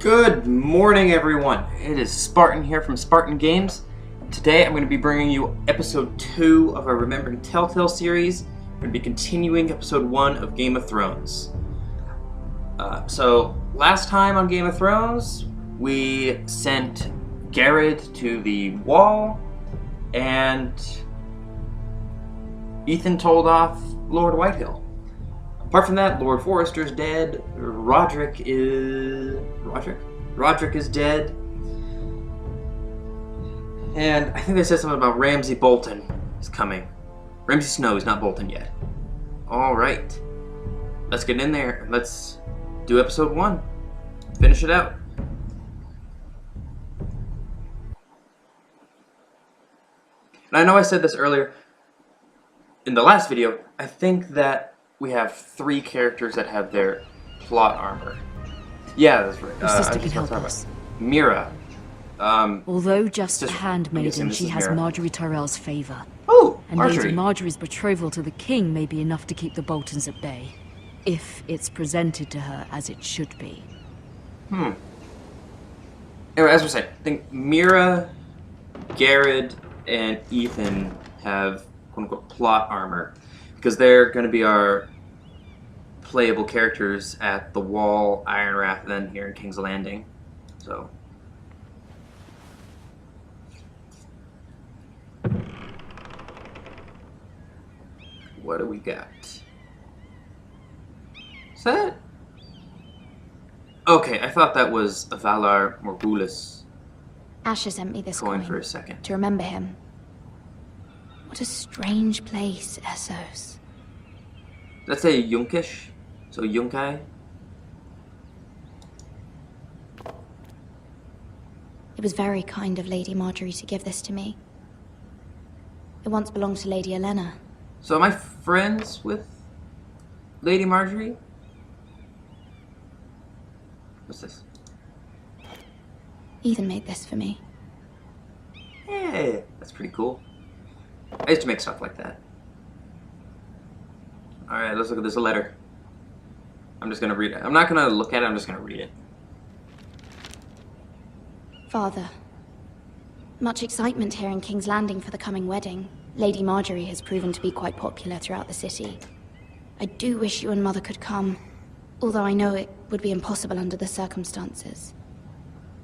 Good morning, everyone. It is Spartan here from Spartan Games. Today I'm going to be bringing you episode 2 of our Remembering Telltale series. We're going to be continuing episode 1 of Game of Thrones. So last time on Game of Thrones, we sent Garrett to the wall, and Ethan told off Lord Whitehill. Apart from that, Lord Forrester's dead. Roderick is dead. And I think they said something about Ramsay Bolton is coming. Ramsay Snow is not Bolton yet. Alright. Let's get in there and let's do episode 1. Finish it out. And I know I said this earlier in the last video. I think that we have 3 characters that have their plot armor. Yeah, that's right. Your sister can help us. Mira. Although just a handmaiden, she has Mira. Marjorie Tyrell's favor. Oh, And Marjorie. Lady Marjorie's betrothal to the king may be enough to keep the Boltons at bay, if it's presented to her as it should be. Anyway, as we said, I think Mira, Garrett, and Ethan have quote-unquote plot armor, because they're going to be our playable characters at the Wall, Ironrath, then here in King's Landing. So, what do we got? Is that? Okay, I thought that was a Valar Morghulis Asher sent me this coin coin for a second. to remember him. What a strange place, Essos. Let's say Yunkish, so Yunkai. It was very kind of Lady Marjorie to give this to me. It once belonged to Lady Olenna. So am I friends with Lady Marjorie? What's this? Ethan made this for me. Hey, that's pretty cool. I used to make stuff like that. Alright, let's look at this letter. I'm just gonna read it. I'm not gonna look at it, I'm just gonna read it. Father, much excitement here in King's Landing for the coming wedding. Lady Marjorie has proven to be quite popular throughout the city. I do wish you and Mother could come, although I know it would be impossible under the circumstances.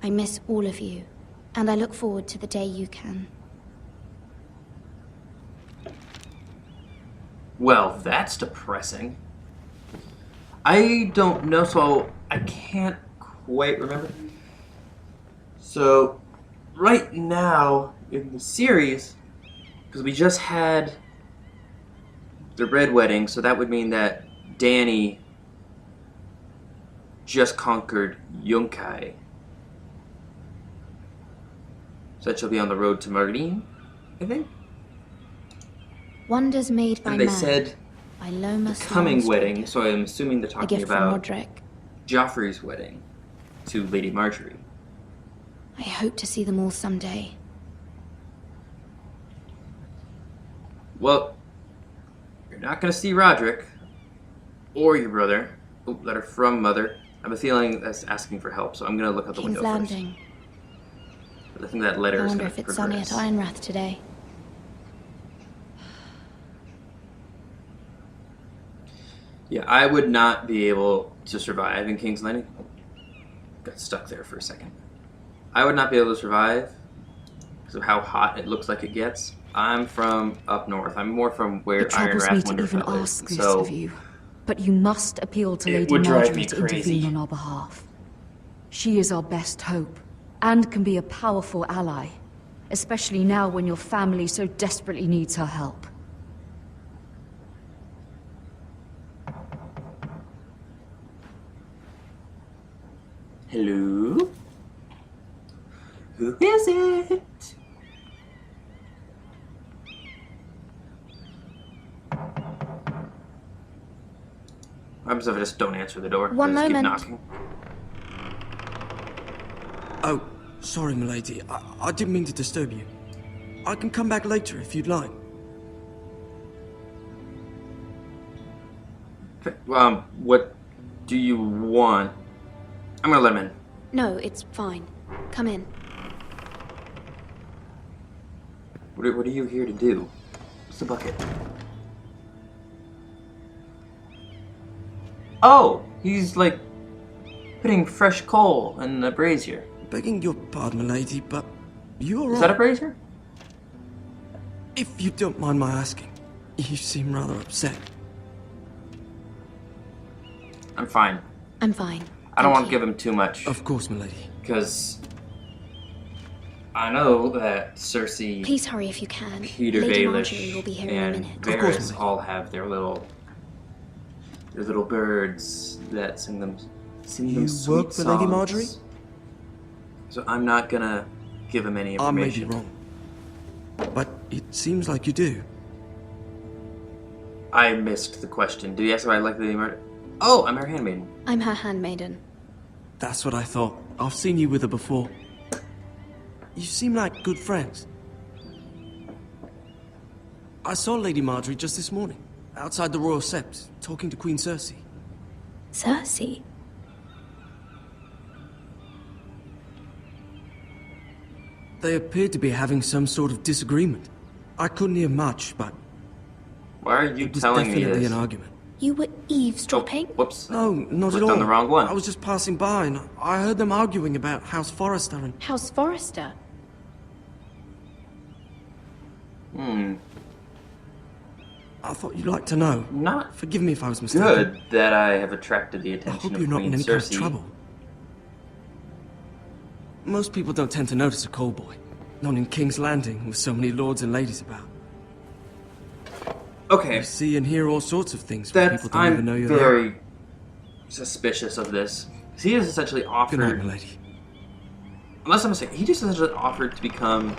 I miss all of you, and I look forward to the day you can. Well, that's depressing. I don't know, so I can't quite remember. So, right now in the series, because we just had the Red Wedding, so that would mean that Dany just conquered Yunkai. So that she'll be on the road to Marine, I think? Wonders made by And they man. said By Lomas the coming Longstreet. wedding, so I'm assuming they're A talking gift from about Roderick. Joffrey's wedding to Lady Marjorie. I hope to see them all someday. Well, you're not going to see Roderick or your brother. Oh, letter from Mother. I have a feeling that's asking for help, so I'm going to look out the King's window first. Landing. But I think that letter I is wonder going if to it's sunny at progress. Ironrath today. Yeah, I would not be able to survive in King's Landing. Got stuck there for a second. I would not be able to survive because of how hot it looks like it gets. I'm from up north. I'm more from where It troubles me Ironrath, to even Winterfell ask is. this So of you, but you must appeal to It Lady would drive Marjorie me to crazy. intervene on our behalf. She is our best hope, and can be a powerful ally, especially now when your family so desperately needs her help. hello? Who is it? What happens if I just don't answer the door? One I just moment. keep knocking. Oh, sorry, milady. I didn't mean to disturb you. I can come back later if you'd like. What do you want? I'm gonna let him in. No, it's fine. Come in. What are you here to do? What's the bucket? Oh! He's like putting fresh coal in the brazier. Begging your pardon, milady, but you are Is that a brazier? If you don't mind my asking, you seem rather upset. I'm fine. I'm fine. I don't Thank want to you. give him too much. Of course, milady. Because I know that Cersei, Please hurry if you can. Peter Lady Marjorie will Baelish, be here in a and minute. Of course, Varys mate. all have their little birds that sing them You sweet work for Lady songs. Marjorie? So I'm not gonna give him any I may be information. wrong, but it seems like you do. I missed the question. Did you ask if I like Lady Marjorie? Oh, I'm her handmaiden. I'm her handmaiden. That's what I thought. I've seen you with her before. You seem like good friends. I saw Lady Marjorie just this morning, outside the Royal Sept, talking to Queen Cersei. Cersei? They appeared to be having some sort of disagreement. I couldn't hear much, but Why are you it was telling me definitely this? an argument. You were eavesdropping? Whoops. No, not at Clicked all. on the wrong one. I was just passing by and I heard them arguing about House Forrester and... House Forrester? I thought you'd like to know. Not Forgive me if I was mistaken. good that I have attracted the I attention hope of you're not Queen in any kind of Cersei. trouble. Most people don't tend to notice a call boy. Not in King's Landing with so many lords and ladies about. Okay, You see and hear all sorts of things when that's people don't even know I'm you're there. very suspicious of this. He has essentially Good offered, night, milady. unless I'm mistaken, he just essentially offered to become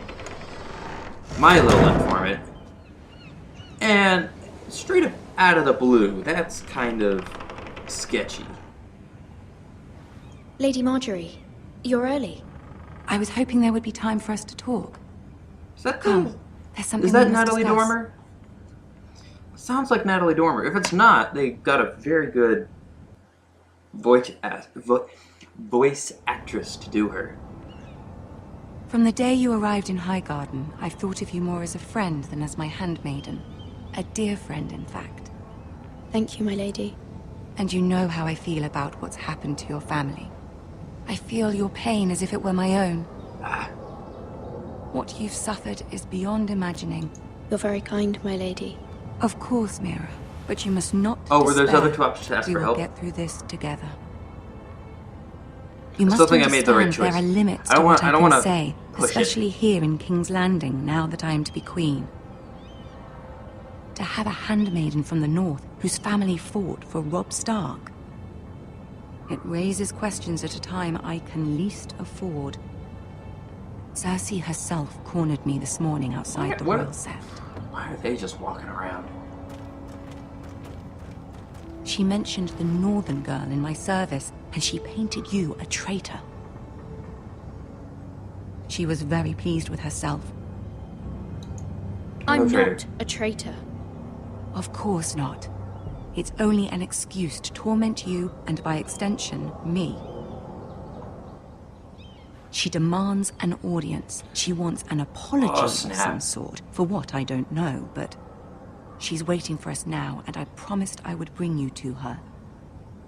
my little informant, and straight up out of the blue, that's kind of sketchy. Lady Marjorie, you're early. I was hoping there would be time for us to talk. Is that Come, there's something Is that we must Natalie discuss. Dormer? Sounds like Natalie Dormer. If it's not, they got a very good voice actress to do her. From the day you arrived in Highgarden, I've thought of you more as a friend than as my handmaiden. A dear friend, in fact. Thank you, my lady. And you know how I feel about what's happened to your family. I feel your pain as if it were my own. What you've suffered is beyond imagining. You're very kind, my lady. Of course, Mira, but you must not Oh, were those despair. other two options to ask We for will help? get through this together. You I must still think I made the right understand choice. there are limits I to don't what wanna- I I don't can wanna say, push it. especially here in King's Landing, now that I am to be queen. To have a handmaiden from the north whose family fought for Robb Stark. It raises questions at a time I can least afford. Cersei herself cornered me this morning outside the What- Royal Sept. Why are they just walking around? She mentioned the northern girl in my service, and she painted you a traitor. She was very pleased with herself. I'm traitor. not a traitor. Of course not. It's only an excuse to torment you, and by extension, me. She demands an audience. She wants an apology Oh, of snap. some sort. For what, I don't know, but she's waiting for us now, and I promised I would bring you to her.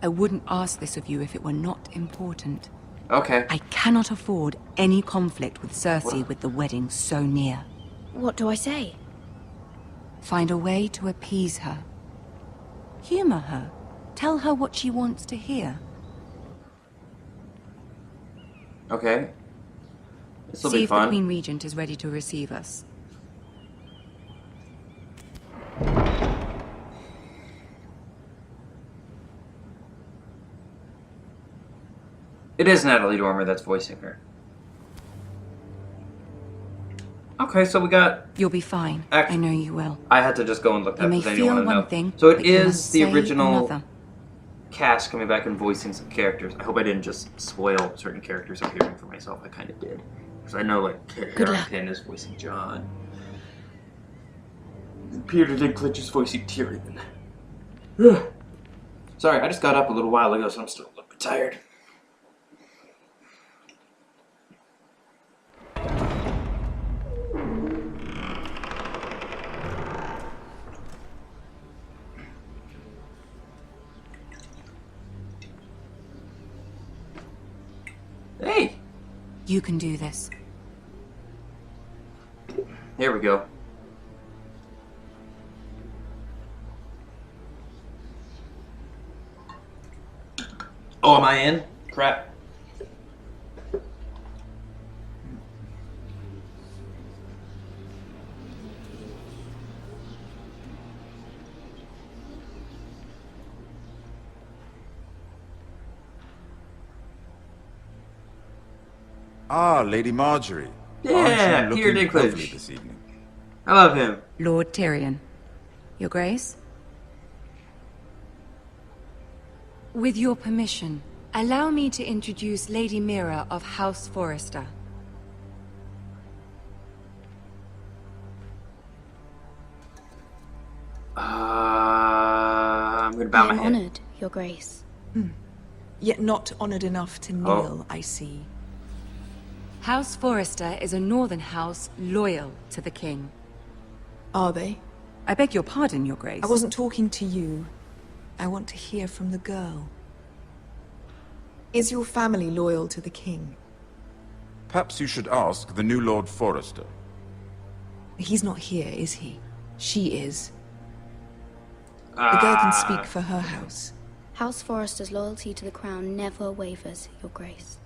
I wouldn't ask this of you if it were not important. Okay. I cannot afford any conflict with Cersei with the wedding so near. What do I say? Find a way to appease her. Humor her. Tell her what she wants to hear. Okay. This will See be if the fun. Queen Regent is ready to receive us. It is Natalie Dormer that's voicing her. Okay, so we got. You'll be fine. Act- I know you will. I had to just go and look that You may up because I didn't feel want to know. one thing, So it but you is must the say original another. cast coming back and voicing some characters. I hope I didn't just spoil certain characters appearing for myself. I kind of did. Because I know, like, Good luck. Harrington is voicing Jon. Peter Dinklage is voicing Tyrion. Sorry, I just got up a little while ago, so I'm still a little bit tired. Hey! You can do this. There we go. Oh, am I in? Crap. Ah, Lady Marjorie. Yeah, Aren't you Peter looking Dinklage. lovely this evening? I love him. Lord Tyrion. Your Grace? With your permission, allow me to introduce Lady Mira of House Forrester. I'm gonna bow I my am head. honored, Your Grace. Yet not honored enough to kneel, I see. House Forrester is a northern house loyal to the king. Are they? I beg your pardon, Your Grace. I wasn't talking to you. I want to hear from the girl. Is your family loyal to the king? Perhaps you should ask the new Lord Forrester. He's not here, is he? She is. The girl can speak for her house. House Forrester's loyalty to the crown never wavers, Your Grace.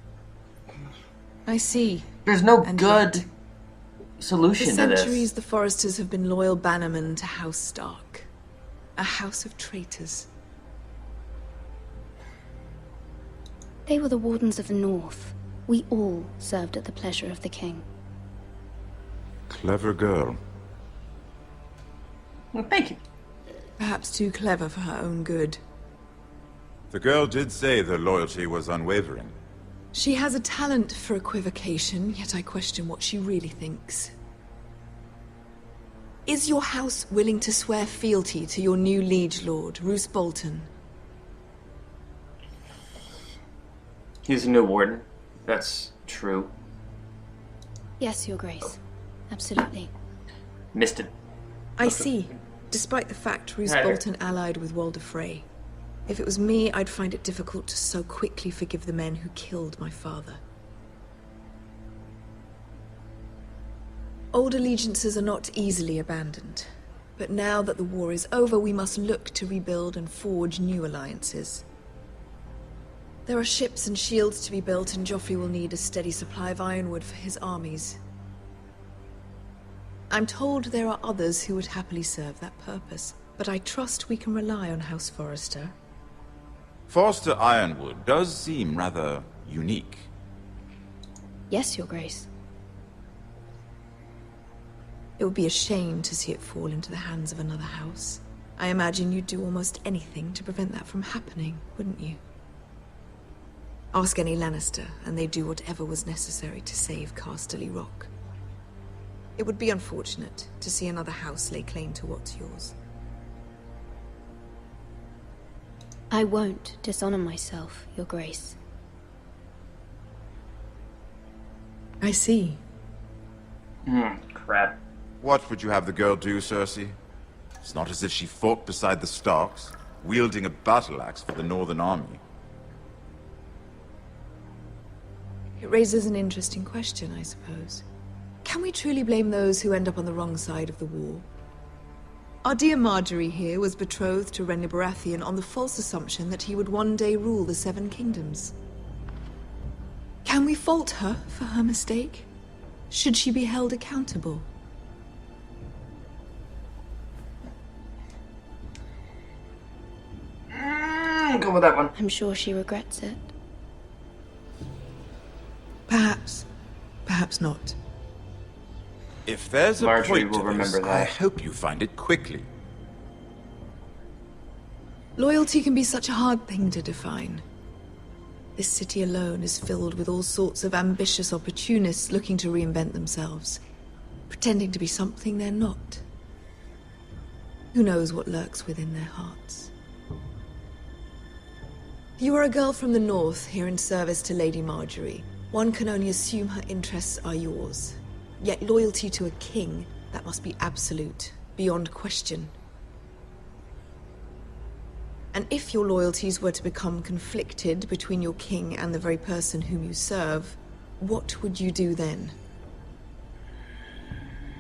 I see. There's no And good yet, solution For to this. centuries, the Forresters have been loyal bannermen to House Stark. A house of traitors. They were the Wardens of the North. We all served at the pleasure of the king. Clever girl. Well, thank you. Perhaps too clever for her own good. The girl did say their loyalty was unwavering. She has a talent for equivocation, yet I question what she really thinks. Is your house willing to swear fealty to your new liege lord, Roose Bolton? He's a new warden. That's true. Yes, Your Grace. Absolutely. Missed it. I see. Despite the fact Roose Hey. Bolton allied with Walder Frey. If it was me, I'd find it difficult to so quickly forgive the men who killed my father. Old allegiances are not easily abandoned. But now that the war is over, we must look to rebuild and forge new alliances. There are ships and shields to be built, and Joffrey will need a steady supply of ironwood for his armies. I'm told there are others who would happily serve that purpose, but I trust we can rely on House Forrester. Forster Ironwood does seem rather unique. Yes, Your Grace. It would be a shame to see it fall into the hands of another house. I imagine you'd do almost anything to prevent that from happening, wouldn't you? Ask any Lannister, and they'd do whatever was necessary to save Casterly Rock. It would be unfortunate to see another house lay claim to what's yours. I won't dishonor myself, Your Grace. I see. Crap. What would you have the girl do, Cersei? It's not as if she fought beside the Starks, wielding a battle axe for the Northern Army. It raises an interesting question, I suppose. Can we truly blame those who end up on the wrong side of the war? Our dear Marjorie here was betrothed to Renly Baratheon on the false assumption that he would one day rule the Seven Kingdoms. Can we fault her for her mistake? Should she be held accountable? Go with that one. I'm sure she regrets it. Perhaps. Perhaps not. If there's a Marjorie point will to this, remember I that. hope you find it quickly. Loyalty can be such a hard thing to define. This city alone is filled with all sorts of ambitious opportunists looking to reinvent themselves, pretending to be something they're not. Who knows what lurks within their hearts? You are a girl from the north, here in service to Lady Marjorie. One can only assume her interests are yours. Yet loyalty to a king, that must be absolute, beyond question. And if your loyalties were to become conflicted between your king and the very person whom you serve, what would you do then?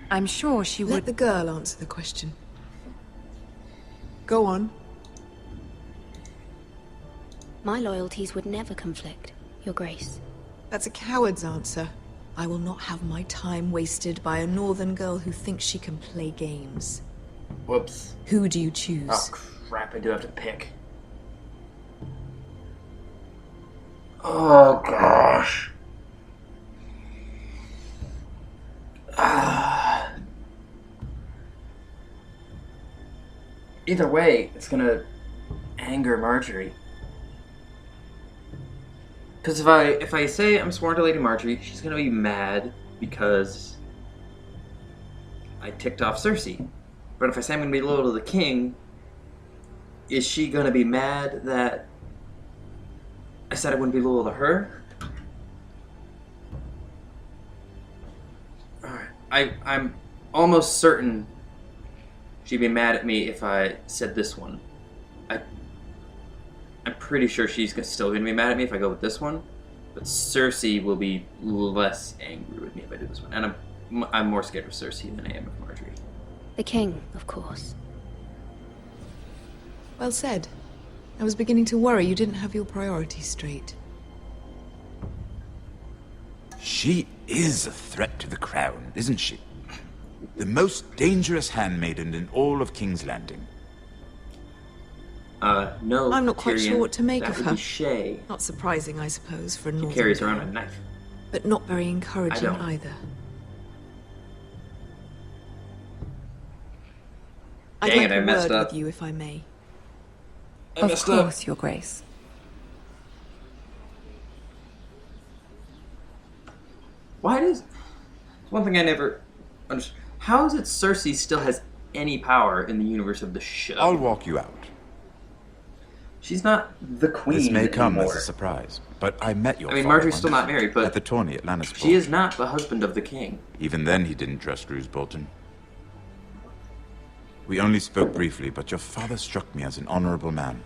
I'm sure she Let would... the girl answer the question. Go on. My loyalties would never conflict, Your Grace. That's a coward's answer. I will not have my time wasted by a northern girl who thinks she can play games. Whoops. Who do you choose? Oh crap, I do have to pick. Oh gosh. Either way, it's gonna anger Marjorie. Because if I say I'm sworn to Lady Marjorie, she's gonna be mad because I ticked off Cersei. But if I say I'm gonna be loyal to the king, is she gonna be mad that I said I wouldn't be loyal to her? Alright, I'm almost certain she'd be mad at me if I said this one. I'm pretty sure she's still going to be mad at me if I go with this one. But Cersei will be less angry with me if I do this one. And I'm more scared of Cersei than I am of Marjorie. The king, of course. Well said. I was beginning to worry you didn't have your priorities straight. She is a threat to the crown, isn't she? The most dangerous handmaiden in all of King's Landing. No, I'm not quite Tyrion, sure what to make that of would her. be Shay. Not surprising, I suppose, for a She northern carries around girl, a knife. but not very encouraging don't. either. Dang I'd like it, I a messed word up. with you, if I may. Of course, Your Grace. Why does... One thing I never understood. How is it Cersei still has any power in the universe of the show? I'll walk you out. She's not the queen This may come anymore. as a surprise, but I met your I mean, father Marjorie's still once not married, but at the tourney at Lannisport. she is not the husband of the king. Even then, he didn't trust Roose Bolton. We only spoke briefly, but your father struck me as an honorable man.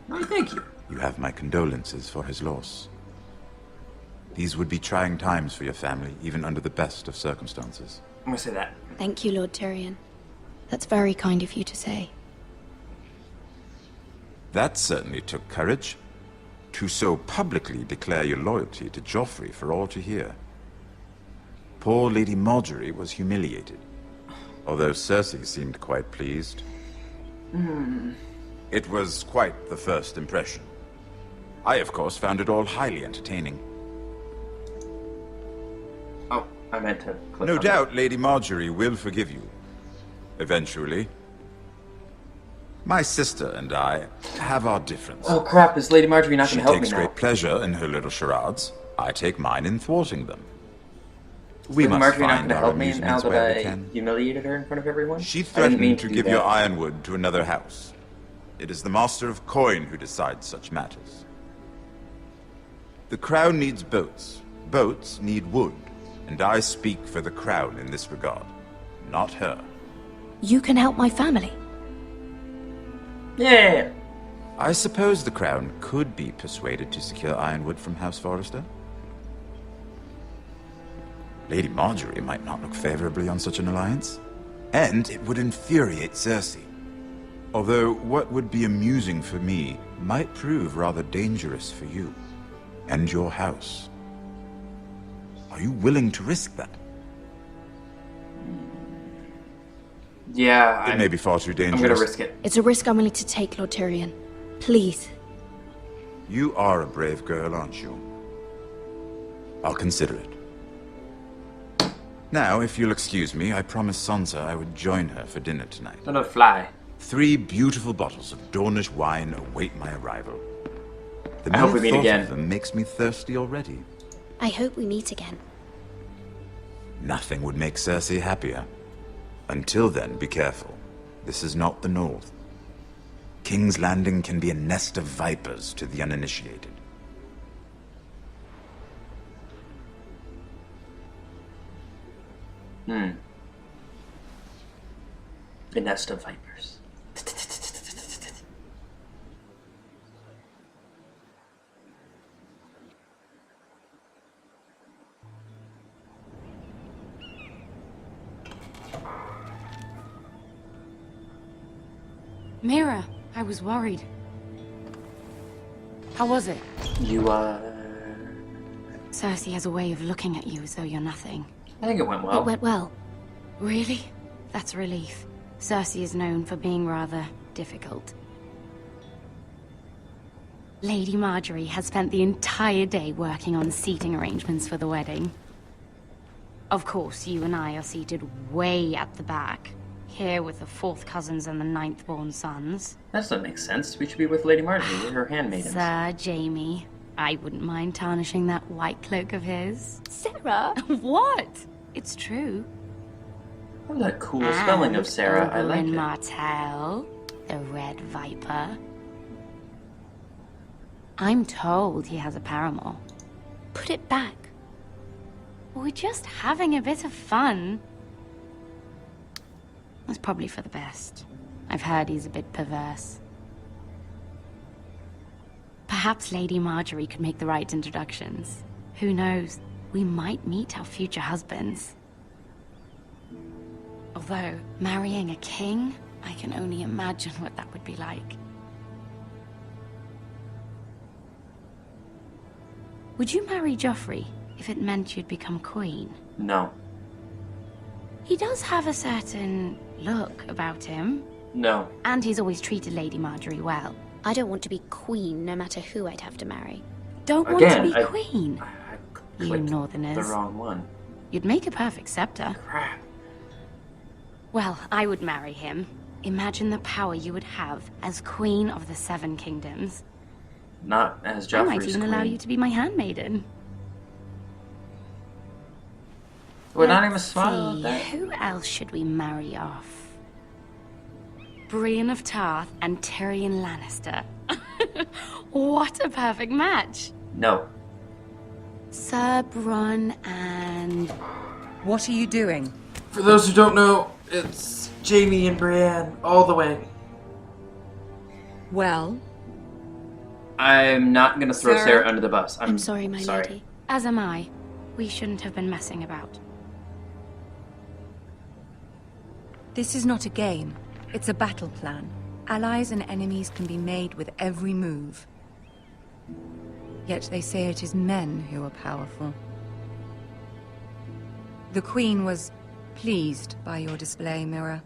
Why, thank you. You have my condolences for his loss. These would be trying times for your family, even under the best of circumstances. I'm gonna say that. Thank you, Lord Tyrion. That's very kind of you to say. That certainly took courage. To so publicly declare your loyalty to Joffrey for all to hear. Poor Lady Marjorie was humiliated, although Cersei seemed quite pleased. It was quite the first impression. I, of course, found it all highly entertaining. Oh, I meant to click No on doubt Lady Marjorie will forgive you. Eventually. My sister and I have our differences. Oh crap, is Lady Marjorie not She gonna help me takes now? great pleasure in her little charades. I take mine in thwarting them. Is We Lady must Marjorie not find gonna our help me now amusements that where we I can. humiliated her in front of everyone? She I didn't threatened mean to do give that. your ironwood to another house. It is the Master of Coin who decides such matters. The Crown needs boats. Boats need wood. And I speak for the Crown in this regard. Not her. You can help my family. Yeah. I suppose the Crown could be persuaded to secure ironwood from House Forrester. Lady Marjorie might not look favorably on such an alliance. And it would infuriate Cersei. Although what would be amusing for me might prove rather dangerous for you. And your house. Are you willing to risk that? Yeah, It may be far too I'm dangerous. gonna risk it. It's a risk I'm willing to take, Lord Tyrion. Please. You are a brave girl, aren't you? I'll consider it. Now, if you'll excuse me, I promised Sansa I would join her for dinner tonight. Don't fly. 3 beautiful bottles of Dornish wine await my arrival. The I hope mere we meet thought again. of them makes me thirsty already. I hope we meet again. Nothing would make Cersei happier. Until then, be careful. This is not the North. King's Landing can be a nest of vipers to the uninitiated. The nest of vipers. Mira, I was worried. How was it? You, Cersei has a way of looking at you as though you're nothing. I think it went well. It went well. Really? That's a relief. Cersei is known for being rather difficult. Lady Marjorie has spent the entire day working on seating arrangements for the wedding. Of course, you and I are seated way at the back, here with the 4th cousins and the 9th-born sons. That doesn't make sense. We should be with Lady Marjorie. We're her handmaidens. Sir Jamie, I wouldn't mind tarnishing that white cloak of his. Sarah! What? It's true. Oh, that cool spelling of Sarah. I like Oberyn it. Martell, the Red Viper. I'm told he has a paramour. Put it back. We're just having a bit of fun. That's probably for the best. I've heard he's a bit perverse. Perhaps Lady Marjorie could make the right introductions. Who knows? We might meet our future husbands. Although, marrying a king, I can only imagine what that would be like. Would you marry Joffrey if it meant you'd become queen? No. He does have a certain look about him. No. And he's always treated Lady Marjorie well. I don't want to be queen, no matter who I'd have to marry. Don't want Again, to be queen. I You clicked northerners. the wrong one. You'd make a perfect scepter. Crap. Well, I would marry him. Imagine the power you would have as Queen of the Seven Kingdoms. Not as Joffrey's I might even allow queen. you to be my handmaiden. Would not even Let's smile at see, that. who else should we marry off? Brienne of Tarth and Tyrion Lannister. What a perfect match! No. Sir Bronn and... What are you doing? For those who don't know, it's Jamie and Brienne all the way. Well, I'm not gonna throw Sarah? Sarah under the bus. I'm sorry, my lady. As am I. We shouldn't have been messing about. this is not a game. It's a battle plan. Allies and enemies can be made with every move. Yet they say it is men who are powerful. The Queen was pleased by your display, Mira.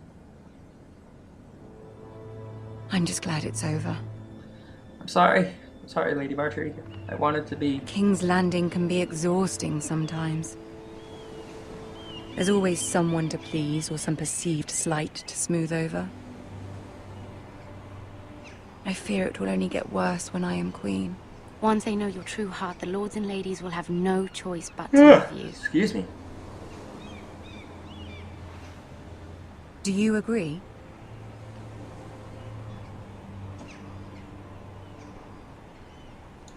I'm just glad it's over. I'm sorry. I'm sorry, Lady Marjorie. I wanted to be... King's Landing can be exhausting sometimes. There's always someone to please or some perceived slight to smooth over. I fear it will only get worse when I am queen. Once they know your true heart, the lords and ladies will have no choice but to love you. Excuse me. Do you agree?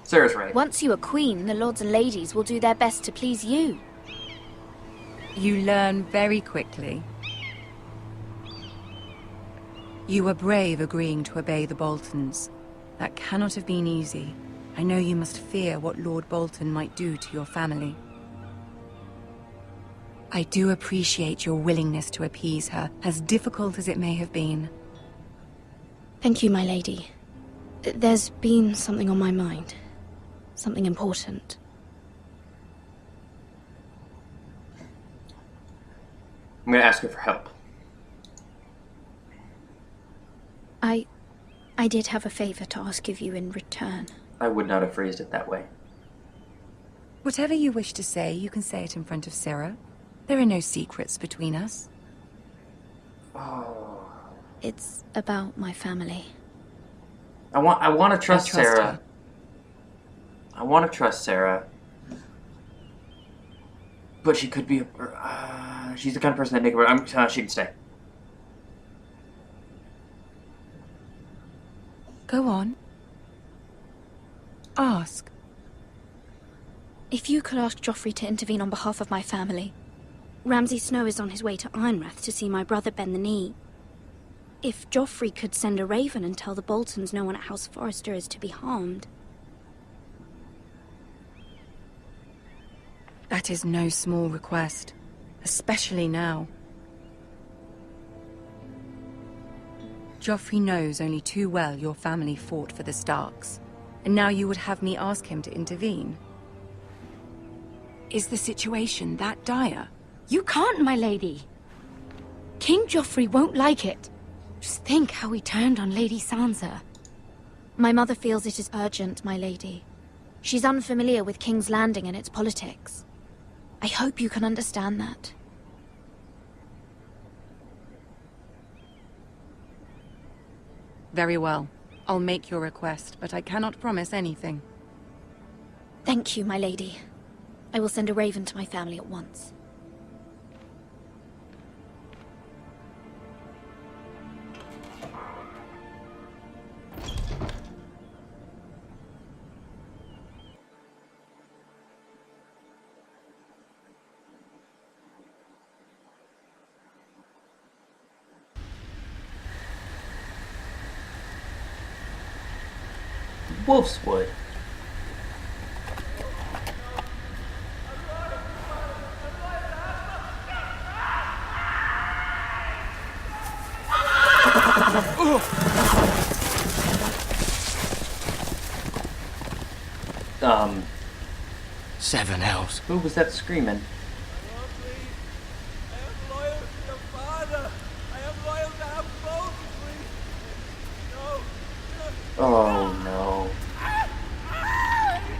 Sarah's right. Once you are queen, the lords and ladies will do their best to please you. You learn very quickly. You were brave agreeing to obey the Boltons. That cannot have been easy. I know you must fear what Lord Bolton might do to your family. I do appreciate your willingness to appease her, as difficult as it may have been. Thank you, my lady. There's been something on my mind. Something important. I'm gonna ask her for help. I did have a favor to ask of you in return. I would not have phrased it that way. Whatever you wish to say, you can say it in front of Sarah. There are no secrets between us. Oh. It's about my family. I want to trust trust Sarah. her. I want to trust Sarah. But she could be... she's the kind of person that make her... she can stay. Go on. Ask. If you could ask Joffrey to intervene on behalf of my family. Ramsay Snow is on his way to Ironrath to see my brother bend the knee. If Joffrey could send a raven and tell the Boltons no one at House Forrester is to be harmed. That is no small request, especially now. Joffrey knows only too well your family fought for the Starks, and now you would have me ask him to intervene? Is the situation that dire? You can't, my lady. King Joffrey won't like it. Just think how he turned on Lady Sansa. My mother feels it is urgent, my lady. She's unfamiliar with King's Landing and its politics. I hope you can understand that. Very well. I'll make your request, but I cannot promise anything. Thank you, my lady. I will send a raven to my family at once. Wolfswood. Seven elves. Who was that screaming? Oh no.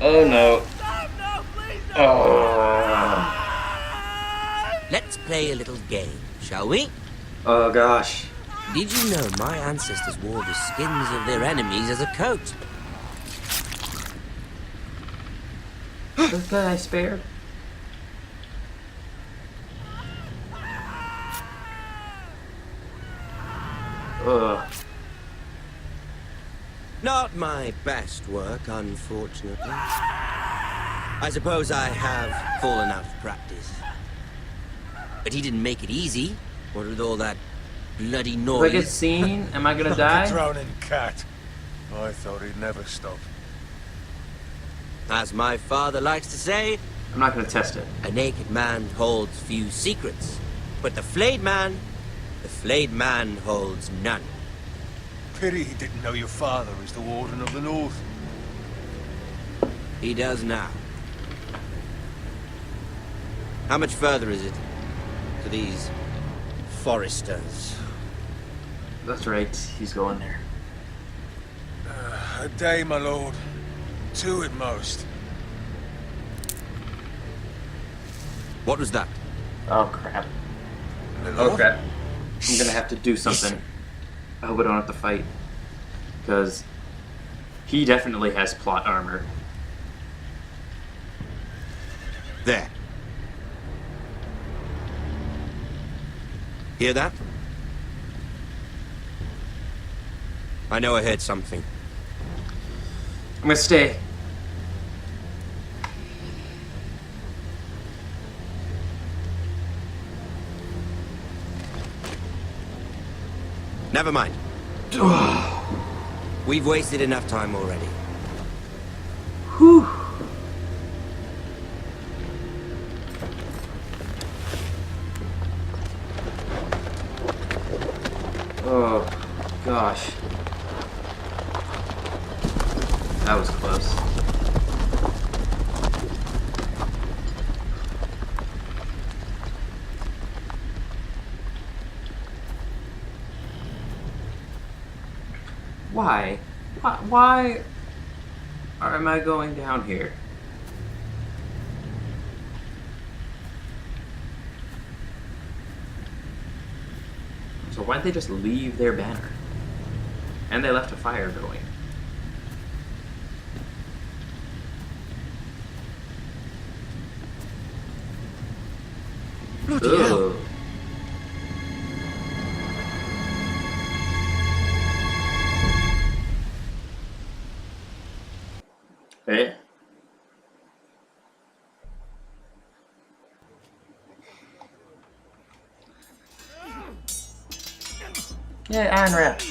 Oh no. Oh. Let's play a little game, shall we? Oh gosh. Did you know my ancestors wore the skins of their enemies as a coat? This guy I spared. Ugh. Not my best work, unfortunately. I suppose I have fallen out of practice. But he didn't make it easy. What with all that bloody noise. If I get seen, am I gonna Like die? a drowning cat. I thought he'd never stop. As my father likes to say, I'm not gonna test it. a naked man holds few secrets. But the flayed man holds none. Pity he didn't know your father is the Warden of the North. He does now. How much further is it to these foresters? That's right, he's going there. A day, my lord. 2 at most. What was that? Oh crap. My Oh lord? crap. I'm gonna have to do something. I hope I don't have to fight. Because he definitely has plot armor. There. Hear that? I know I heard something. I'm gonna stay. Never mind. We've wasted enough time already. Whew. Oh, gosh. That was close. Why? Why am I going down here? So why'd they just leave their banner? And they left a fire going. Bloody hell. Ugh. Hey. Yeah, iron wrap.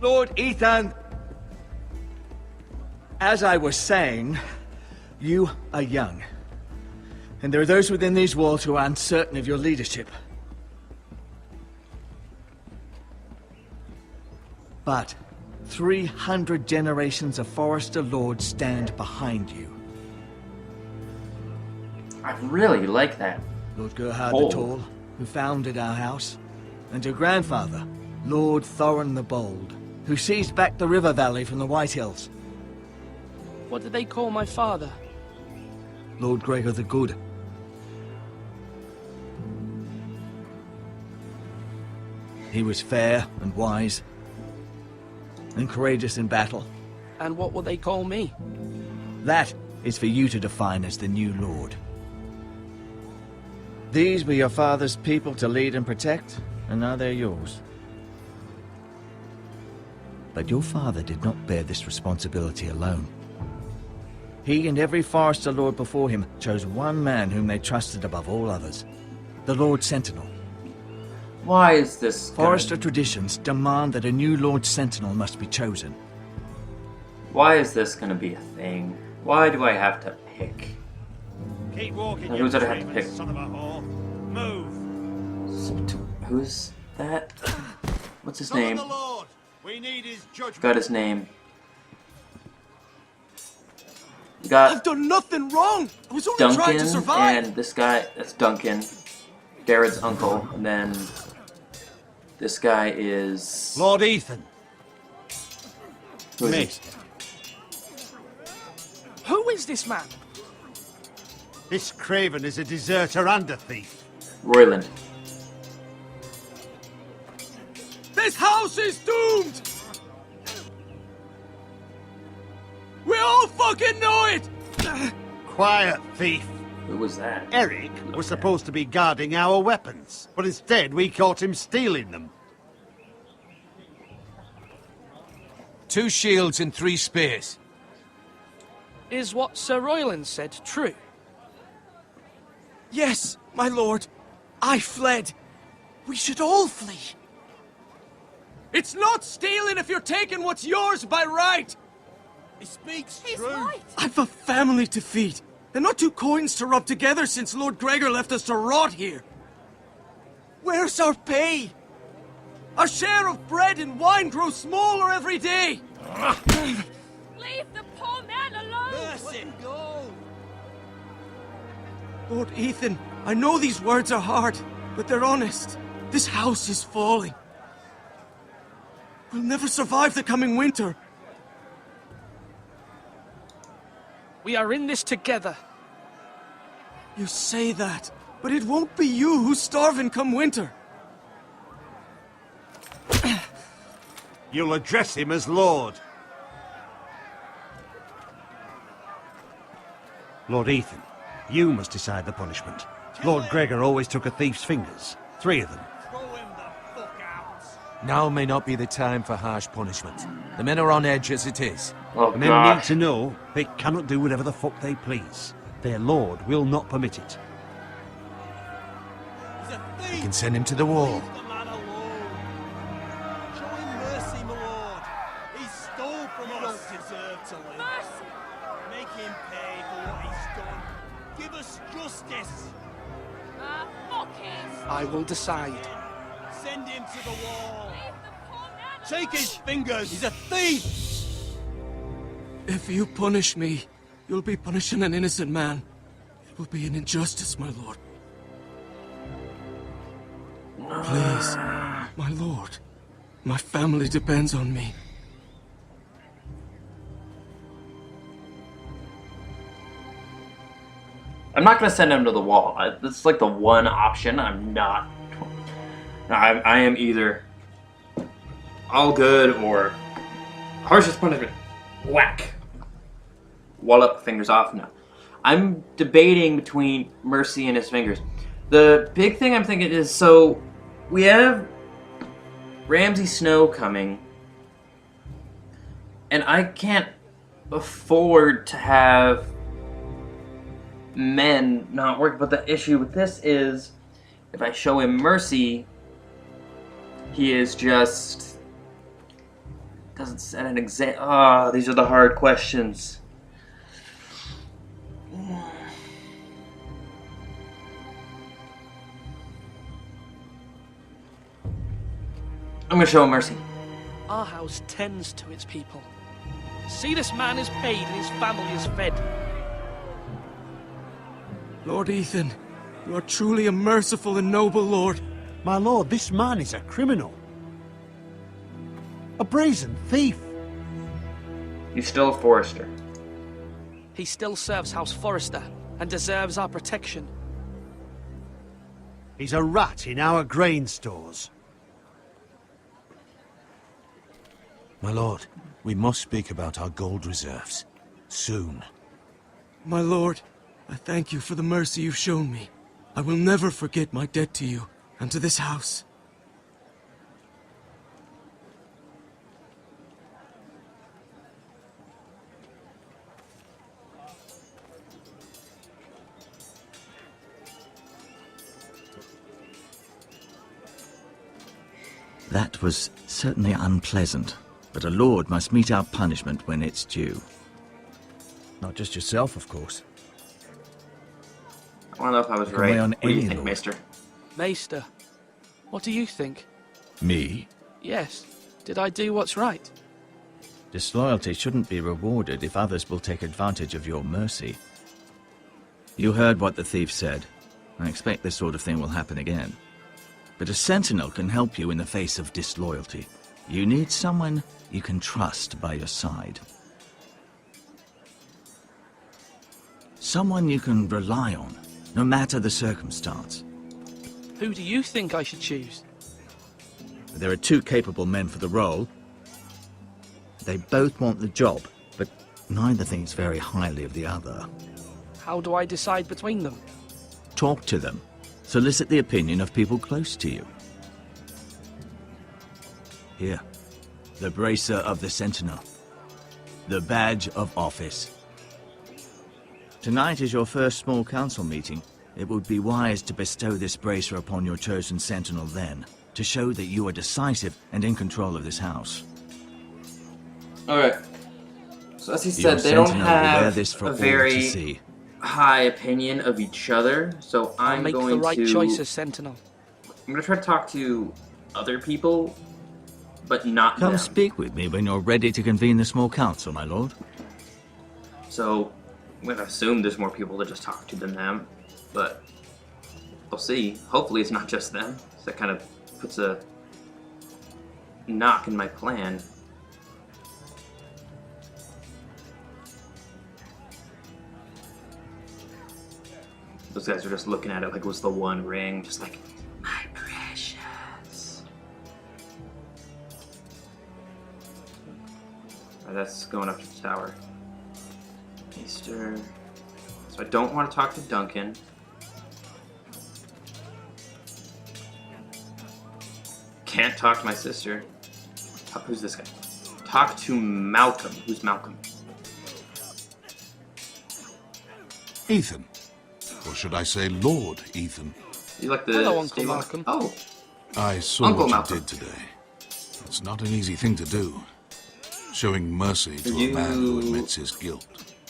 Lord Ethan, as I was saying, you are young. And there are those within these walls who are uncertain of your leadership. But 300 generations of Forester Lords stand behind you. I really like that. Lord Gerhard Oh. the Tall, who founded our house, and your grandfather, Lord Thorin the Bold, who seized back the river valley from the White Hills. What did they call my father? Lord Gregor the Good. He was fair and wise, and courageous in battle. And what will they call me? That is for you to define as the new Lord. These were your father's people to lead and protect, and now they're yours. But your father did not bear this responsibility alone. He and every Forester Lord before him chose one man whom they trusted above all others, the Lord Sentinel. Why is this Forester traditions demand that a new Lord Sentinel must be chosen. Why is this gonna be a thing? Why do I have to pick? Keep walking, Who's that I have to dreaming pick? son of a whore. Move. Who's that? What's his Summon name? the Lord. We need his judgment. Got his name. Got I've done nothing wrong. I was only trying to Duncan survive. and this guy. That's Duncan, Garrett's uncle, and then this guy is Lord Ethan. who is Me. he? Who is this man? This Craven is a deserter and a thief. Royland. This house is doomed. We all fucking know it. Quiet, thief. Who was that? Eric was supposed to be guarding our weapons, but instead we caught him stealing them. 2 shields and 3 spears. Is what Sir Royland said true? Yes, my lord. I fled. We should all flee. It's not stealing if you're taking what's yours by right. He speaks true. I've a family to feed, and not 2 coins to rub together since Lord Gregor left us to rot here. Where's our pay? Our share of bread and wine grows smaller every day. Leave the poor man alone! Mercy. Go. Lord Ethan, I know these words are hard, but they're honest. This house is falling. We'll never survive the coming winter. We are in this together. You say that, but it won't be you who's starving come winter. You'll address him as Lord. Lord Ethan, you must decide the punishment. Lord Gregor always took a thief's fingers. 3 of them. Now may not be the time for harsh punishment. The men are on edge as it is. Oh The men need gosh. to know they cannot do whatever the fuck they please. Their lord will not permit it. We can send him to the wall. I will decide. Send him to the wall. Take his fingers. He's a thief. If you punish me, you'll be punishing an innocent man. It will be an injustice, my lord. Please, my lord. My family depends on me. I'm not gonna send him to the wall. That's like the one option. I'm not. I am either all good or harshest punishment. Whack. Wallop, fingers off. No. I'm debating between mercy and his fingers. The big thing I'm thinking is, so we have Ramsay Snow coming, and I can't afford to have men not work. But the issue with this is, if I show him mercy, he is just doesn't set an example. Ah, these are the hard questions. I'm gonna show him mercy. Our house tends to its people. See, this man is paid and his family is fed. Lord Ethan, you are truly a merciful and noble lord. My lord, this man is a criminal. A brazen thief. He's still a Forrester. He still serves House Forrester and deserves our protection. He's a rat in our grain stores. My lord, we must speak about our gold reserves. Soon. My lord, I thank you for the mercy you've shown me. I will never forget my debt to you and to this house. That was certainly unpleasant, but a lord must mete out punishment when it's due. Not just yourself, of course. I don't know if I was Can right. weigh on What do you any think, lord. Maester? Maester, what do you think? Me? Yes, did I do what's right? Disloyalty shouldn't be rewarded if others will take advantage of your mercy. You heard what the thief said. I expect this sort of thing will happen again. But a sentinel can help you in the face of disloyalty. You need someone you can trust by your side. Someone you can rely on, no matter the circumstance. Who do you think I should choose? There are two capable men for the role. They both want the job, but neither thinks very highly of the other. How do I decide between them? Talk to them. Solicit the opinion of people close to you. Here, the bracer of the Sentinel. The badge of office. Tonight is your first small council meeting. It would be wise to bestow this bracer upon your chosen Sentinel then, to show that you are decisive and in control of this house. Alright. So as he Your said, they don't Sentinel will wear have this for a all to very see. high opinion of each other, so I'll I'm make going the right to... choice as Sentinel. I'm going to try to talk to other people, but not Come them. speak with me when you're ready to convene the small council, my lord. So, I'm going to assume there's more people to just talk to than them, but we'll see. Hopefully it's not just them. So that kind of puts a knock in my plan. Those guys are just looking at it like it was the one ring, just like, my precious. Alright, that's going up to the tower. Easter. So I don't want to talk to Duncan. Can't talk to my sister. Who's this guy? Talk to Malcolm. Who's Malcolm? Ethan. Or should I say Lord Ethan? You like the Hello, Uncle stable? Malcolm. Oh. I saw Uncle what Malcolm. you did today. It's not an easy thing to do. Showing mercy to a man who admits his guilt.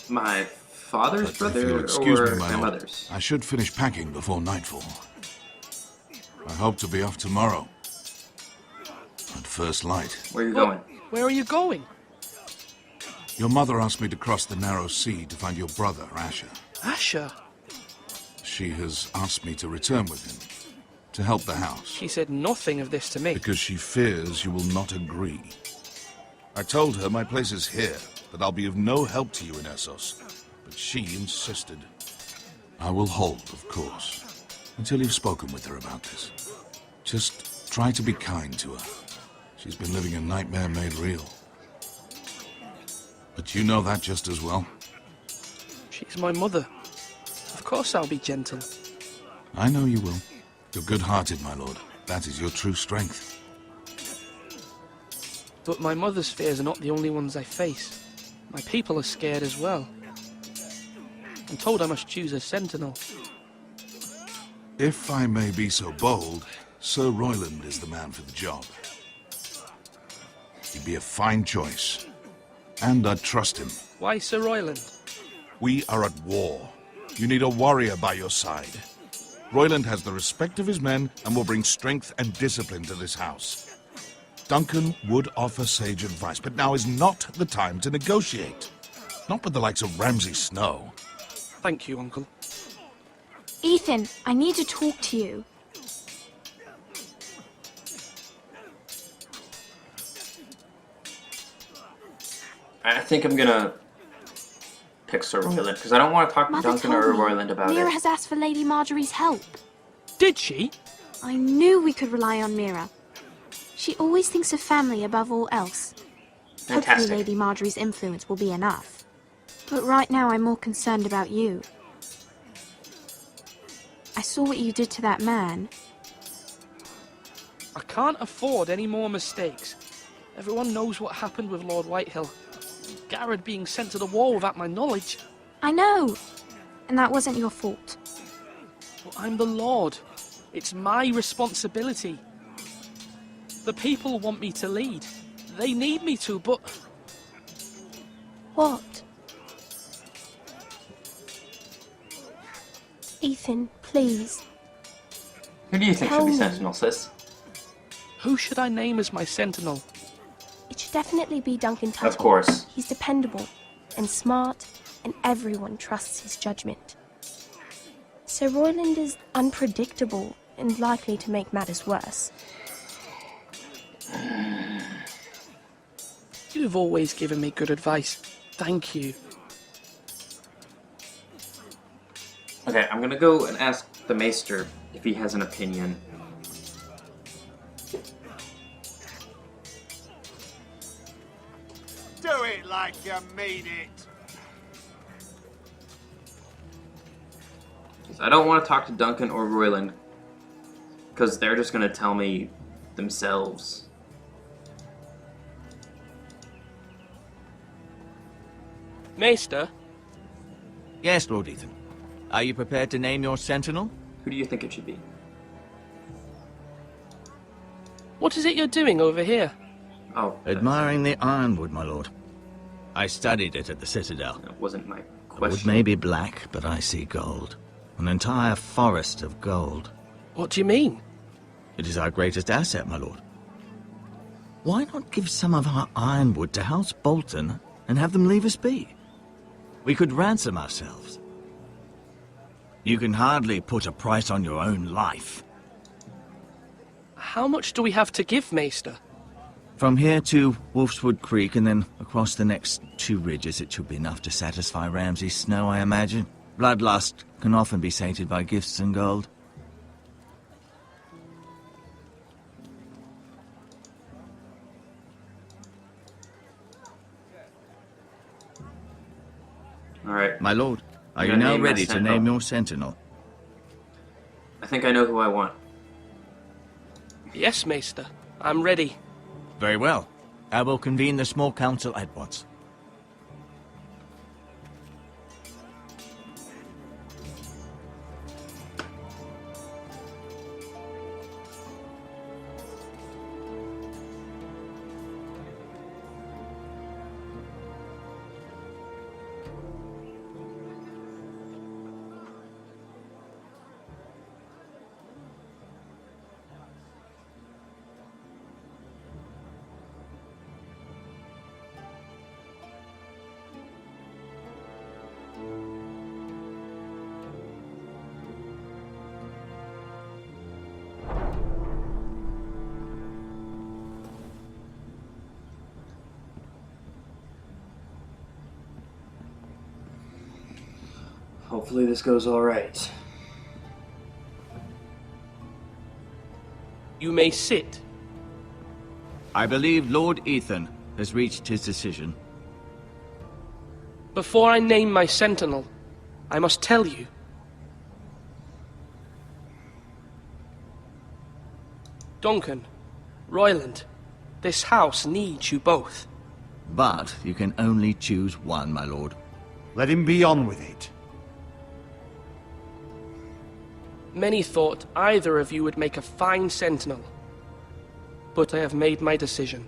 My father's But brother if you'll excuse or me, my my lord, mother's? I should finish packing before nightfall. I hope to be off tomorrow. At first light. Where are you going? Where are you going? Your mother asked me to cross the narrow sea to find your brother, Asher. Asher? She has asked me to return with him, to help the house. She said nothing of this to me. Because she fears you will not agree. I told her my place is here, that I'll be of no help to you in Essos. But she insisted. I will hold, of course, until you've spoken with her about this. Just try to be kind to her. She's been living a nightmare made real. But you know that just as well. She's my mother. Of course I'll be gentle. I know you will. You're good-hearted, my lord. That is your true strength. But my mother's fears are not the only ones I face. My people are scared as well. I'm told I must choose a sentinel. If I may be so bold, Sir Royland is the man for the job. He'd be a fine choice. And I'd trust him. Why Sir Royland? We are at war. You need a warrior by your side. Royland has the respect of his men and will bring strength and discipline to this house. Duncan would offer sage advice, but now is not the time to negotiate. Not with the likes of Ramsay Snow. Thank you, Uncle. Ethan, I need to talk to you. I think I'm gonna pick Sir Royland, because I don't want to talk to Mother Duncan told or me Royland about Mira it. has asked for Lady Marjorie's help. Did she? I knew we could rely on Mira. She always thinks of family above all else. Fantastic. Hopefully Lady Marjorie's influence will be enough. But right now I'm more concerned about you. I saw what you did to that man. I can't afford any more mistakes. Everyone knows what happened with Lord Whitehill. Garrett being sent to the war without my knowledge. I know. And that wasn't your fault. But I'm the Lord. It's my responsibility. The people want me to lead. They need me to, but... What? Ethan, please. Who do you think should Tell be me. Sentinel, sis? Who should I name as my sentinel? It should definitely be Duncan Tuttle. Of course. He's dependable and smart, and everyone trusts his judgment. Sir Royland is unpredictable and likely to make matters worse. You've always given me good advice. Thank you. Okay, I'm gonna go and ask the Maester if he has an opinion. Do it like you mean it. I don't want to talk to Duncan or Royland, because they're just gonna tell me themselves. Maester? Yes, Lord Ethan. Are you prepared to name your sentinel? Who do you think it should be? What is it you're doing over here? Oh, Admiring the ironwood, my lord. I studied it at the Citadel. that wasn't my The wood question. may be black, but I see gold. An entire forest of gold. What do you mean? It is our greatest asset, my lord. Why not give some of our ironwood to House Bolton and have them leave us be? We could ransom ourselves. You can hardly put a price on your own life. How much do we have to give, Maester? From here to Wolfswood Creek and then across the next 2 ridges, it should be enough to satisfy Ramsay Snow, I imagine. Bloodlust can often be sated by gifts and gold. Alright. My lord, are I'm you gonna now name my ready to sentinel. name your sentinel? I think I know who I want. Yes, Maester. I'm ready. Very well. I will convene the small council at once. Hopefully this goes alright. You may sit. I believe Lord Ethan has reached his decision. Before I name my sentinel, I must tell you. Duncan, Royland, this house needs you both. But you can only choose one, my lord. Let him be on with it. Many thought either of you would make a fine sentinel. But I have made my decision.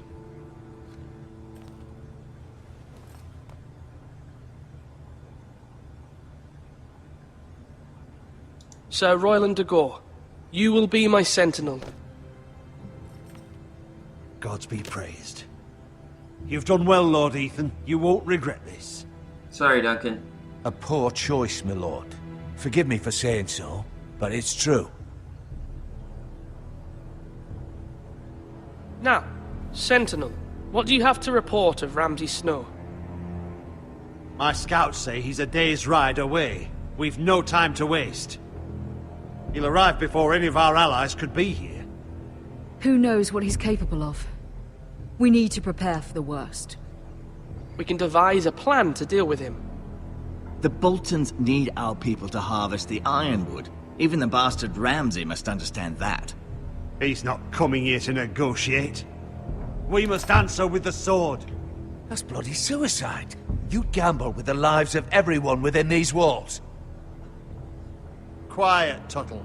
Sir Royland de Gore, you will be my sentinel. Gods be praised. You've done well, Lord Ethan. You won't regret this. Sorry, Duncan. A poor choice, my lord. Forgive me for saying so, but it's true. Now, Sentinel, what do you have to report of Ramsay Snow? My scouts say he's a day's ride away. We've no time to waste. He'll arrive before any of our allies could be here. Who knows what he's capable of? We need to prepare for the worst. We can devise a plan to deal with him. The Boltons need our people to harvest the ironwood. Even the bastard Ramsay must understand that. He's not coming here to negotiate. We must answer with the sword. That's bloody suicide. You'd gamble with the lives of everyone within these walls. Quiet, Tuttle.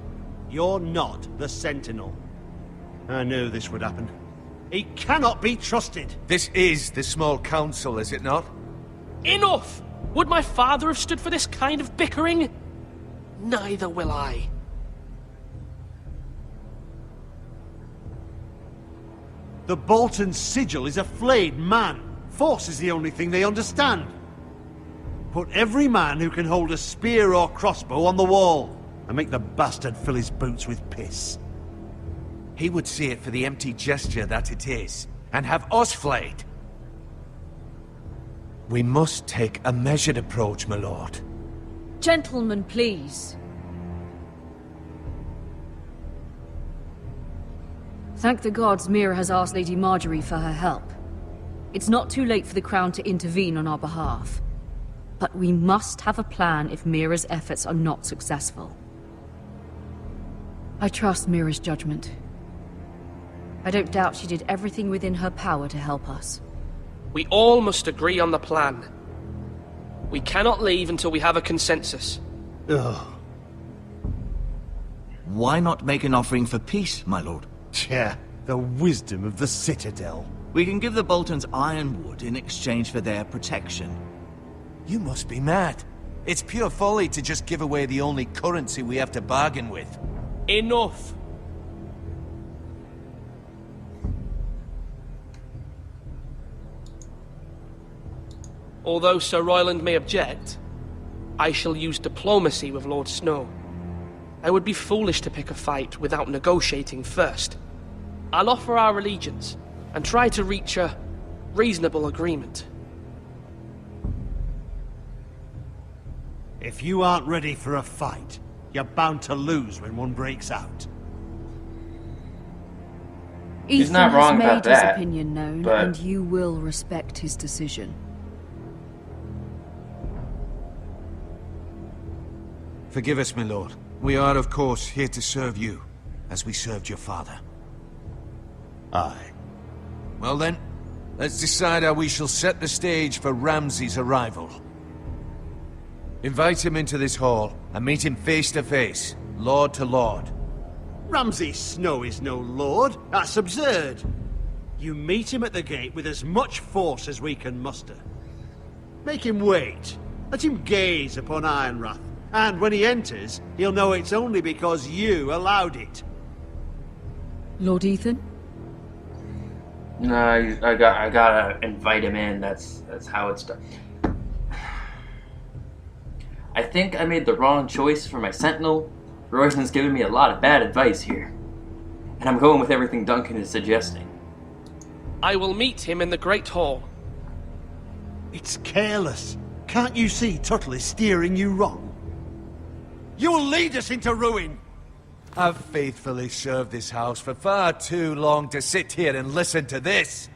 You're not the Sentinel. I knew this would happen. He cannot be trusted. This is the small council, is it not? Enough! Would my father have stood for this kind of bickering? Neither will I. The Bolton sigil is a flayed man. Force is the only thing they understand. Put every man who can hold a spear or crossbow on the wall, and make the bastard fill his boots with piss. He would see it for the empty gesture that it is, and have us flayed. We must take a measured approach, my lord. Gentlemen, please. Thank the gods Mira has asked Lady Marjorie for her help. It's not too late for the Crown to intervene on our behalf. But we must have a plan if Mira's efforts are not successful. I trust Mira's judgment. I don't doubt she did everything within her power to help us. We all must agree on the plan. We cannot leave until we have a consensus. Ugh. Why not make an offering for peace, my lord? Yeah, the wisdom of the Citadel. We can give the Boltons ironwood in exchange for their protection. You must be mad. It's pure folly to just give away the only currency we have to bargain with. Enough! Although Sir Royland may object, I shall use diplomacy with Lord Snow. I would be foolish to pick a fight without negotiating first. I'll offer our allegiance, and try to reach a reasonable agreement. If you aren't ready for a fight, you're bound to lose when one breaks out. He's not wrong Ethan has about made his that, opinion known, but- and you will respect his decision. Forgive us, my lord. We are, of course, here to serve you, as we served your father. Aye. Well then, let's decide how we shall set the stage for Ramsay's arrival. Invite him into this hall, and meet him face to face, lord to lord. Ramsay Snow is no lord. That's absurd. You meet him at the gate with as much force as we can muster. Make him wait. Let him gaze upon Ironrath. And when he enters, he'll know it's only because you allowed it. Lord Ethan? No, I gotta invite him in. That's how it's done. I think I made the wrong choice for my Sentinel. Royston's giving me a lot of bad advice here. And I'm going with everything Duncan is suggesting. I will meet him in the Great Hall. It's careless. Can't you see Tuttle is steering you wrong? You'll lead us into ruin! I've faithfully served this house for far too long to sit here and listen to this.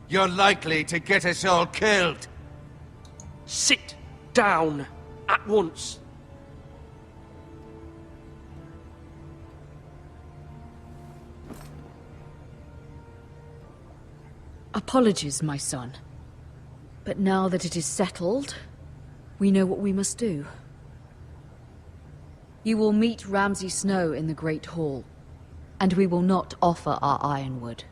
You're likely to get us all killed. Sit down at once. Apologies, my son. But now that it is settled, we know what we must do. You will meet Ramsay Snow in the Great Hall, and we will not offer our ironwood.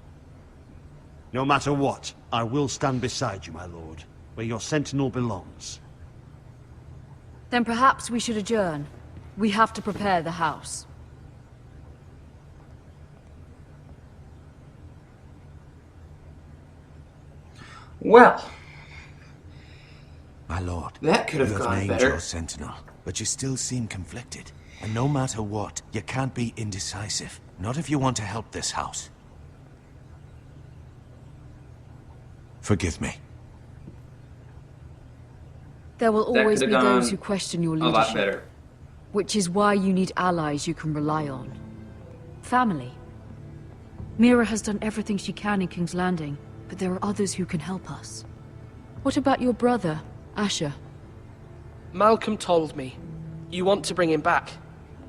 No matter what, I will stand beside you, my lord, where your sentinel belongs. Then perhaps we should adjourn. We have to prepare the house. Well, My lord, that could have you gone named better. your sentinel, but you still seem conflicted. And no matter what, you can't be indecisive. Not if you want to help this house. Forgive me. There will That always could be have those gone who question your a lot leadership. better. Which is why you need allies you can rely on. Family. Mira has done everything she can in King's Landing, but there are others who can help us. What about your brother, Asher? Malcolm told me. You want to bring him back.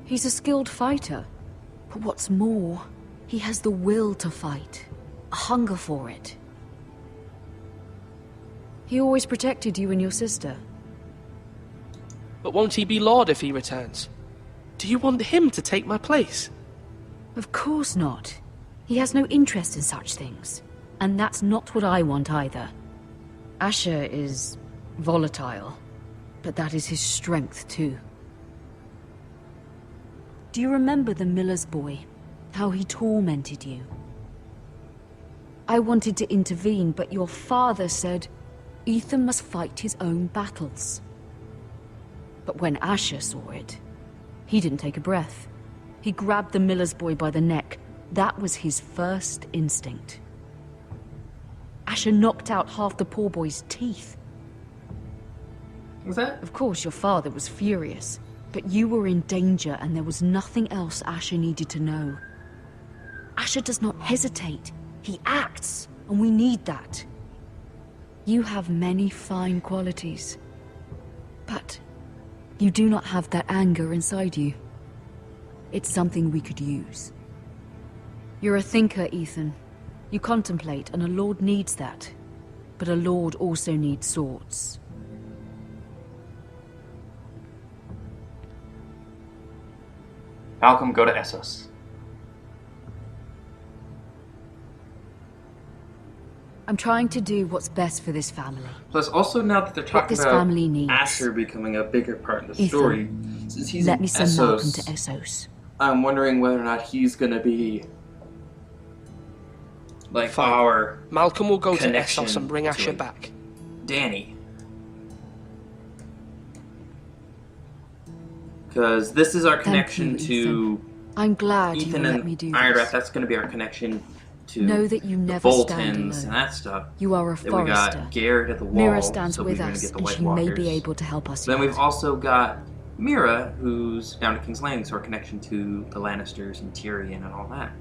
He's a skilled fighter. But what's more, he has the will to fight. A hunger for it. He always protected you and your sister. But won't he be Lord if he returns? Do you want him to take my place? Of course not. He has no interest in such things. And that's not what I want either. Asher is volatile, but that is his strength too. Do you remember the miller's boy? How he tormented you? I wanted to intervene, but your father said Ethan must fight his own battles. But when Asher saw it, he didn't take a breath. He grabbed the miller's boy by the neck. That was his first instinct. Asher knocked out half the poor boy's teeth. Was that? Of course, your father was furious, but you were in danger and there was nothing else Asher needed to know. Asher does not hesitate. He acts, and we need that. You have many fine qualities, but you do not have that anger inside you. It's something we could use. You're a thinker, Ethan. You contemplate, and a lord needs that. But a lord also needs swords. Malcolm, go to Essos. I'm trying to do what's best for this family. Plus, also now that they're What talking this about family needs. Asher becoming a bigger part of the Ethan, story, since he's let in me send Malcolm to Essos, Essos. I'm wondering whether or not he's gonna be like Fine. our Malcolm will go to connection Essos and bring Asher to back. Danny. Because this is our connection Thank you, to Ethan. I'm glad you Ethan will let and me do Iron this. Rat. That's going to be our connection to Know that you the never stand Boltons alone. and that stuff. You are a Then we forester. got Garrett at the wall, Mira stands so with we're going to us, get the and White she may be Walkers. able to help us Then yet. we've also got Mira, who's down at King's Landing, so our connection to the Lannisters and Tyrion and all that.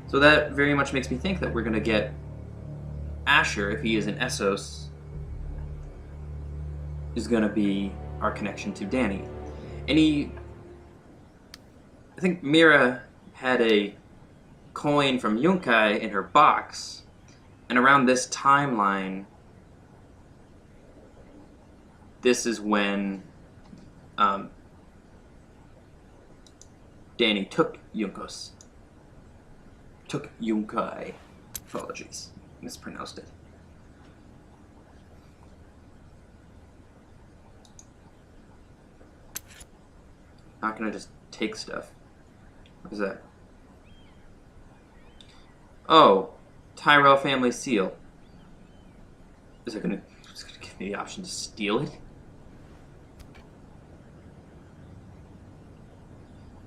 So that very much makes me think that we're going to get Asher, if he is in Essos, is going to be our connection to Danny. And I think Mira had a coin from Yunkai in her box, and around this timeline, this is when Danny took Yunkai. Apologies, mispronounced it. Not gonna just take stuff. What is that? Oh, Tyrell family seal. Is it gonna give me the option to steal it?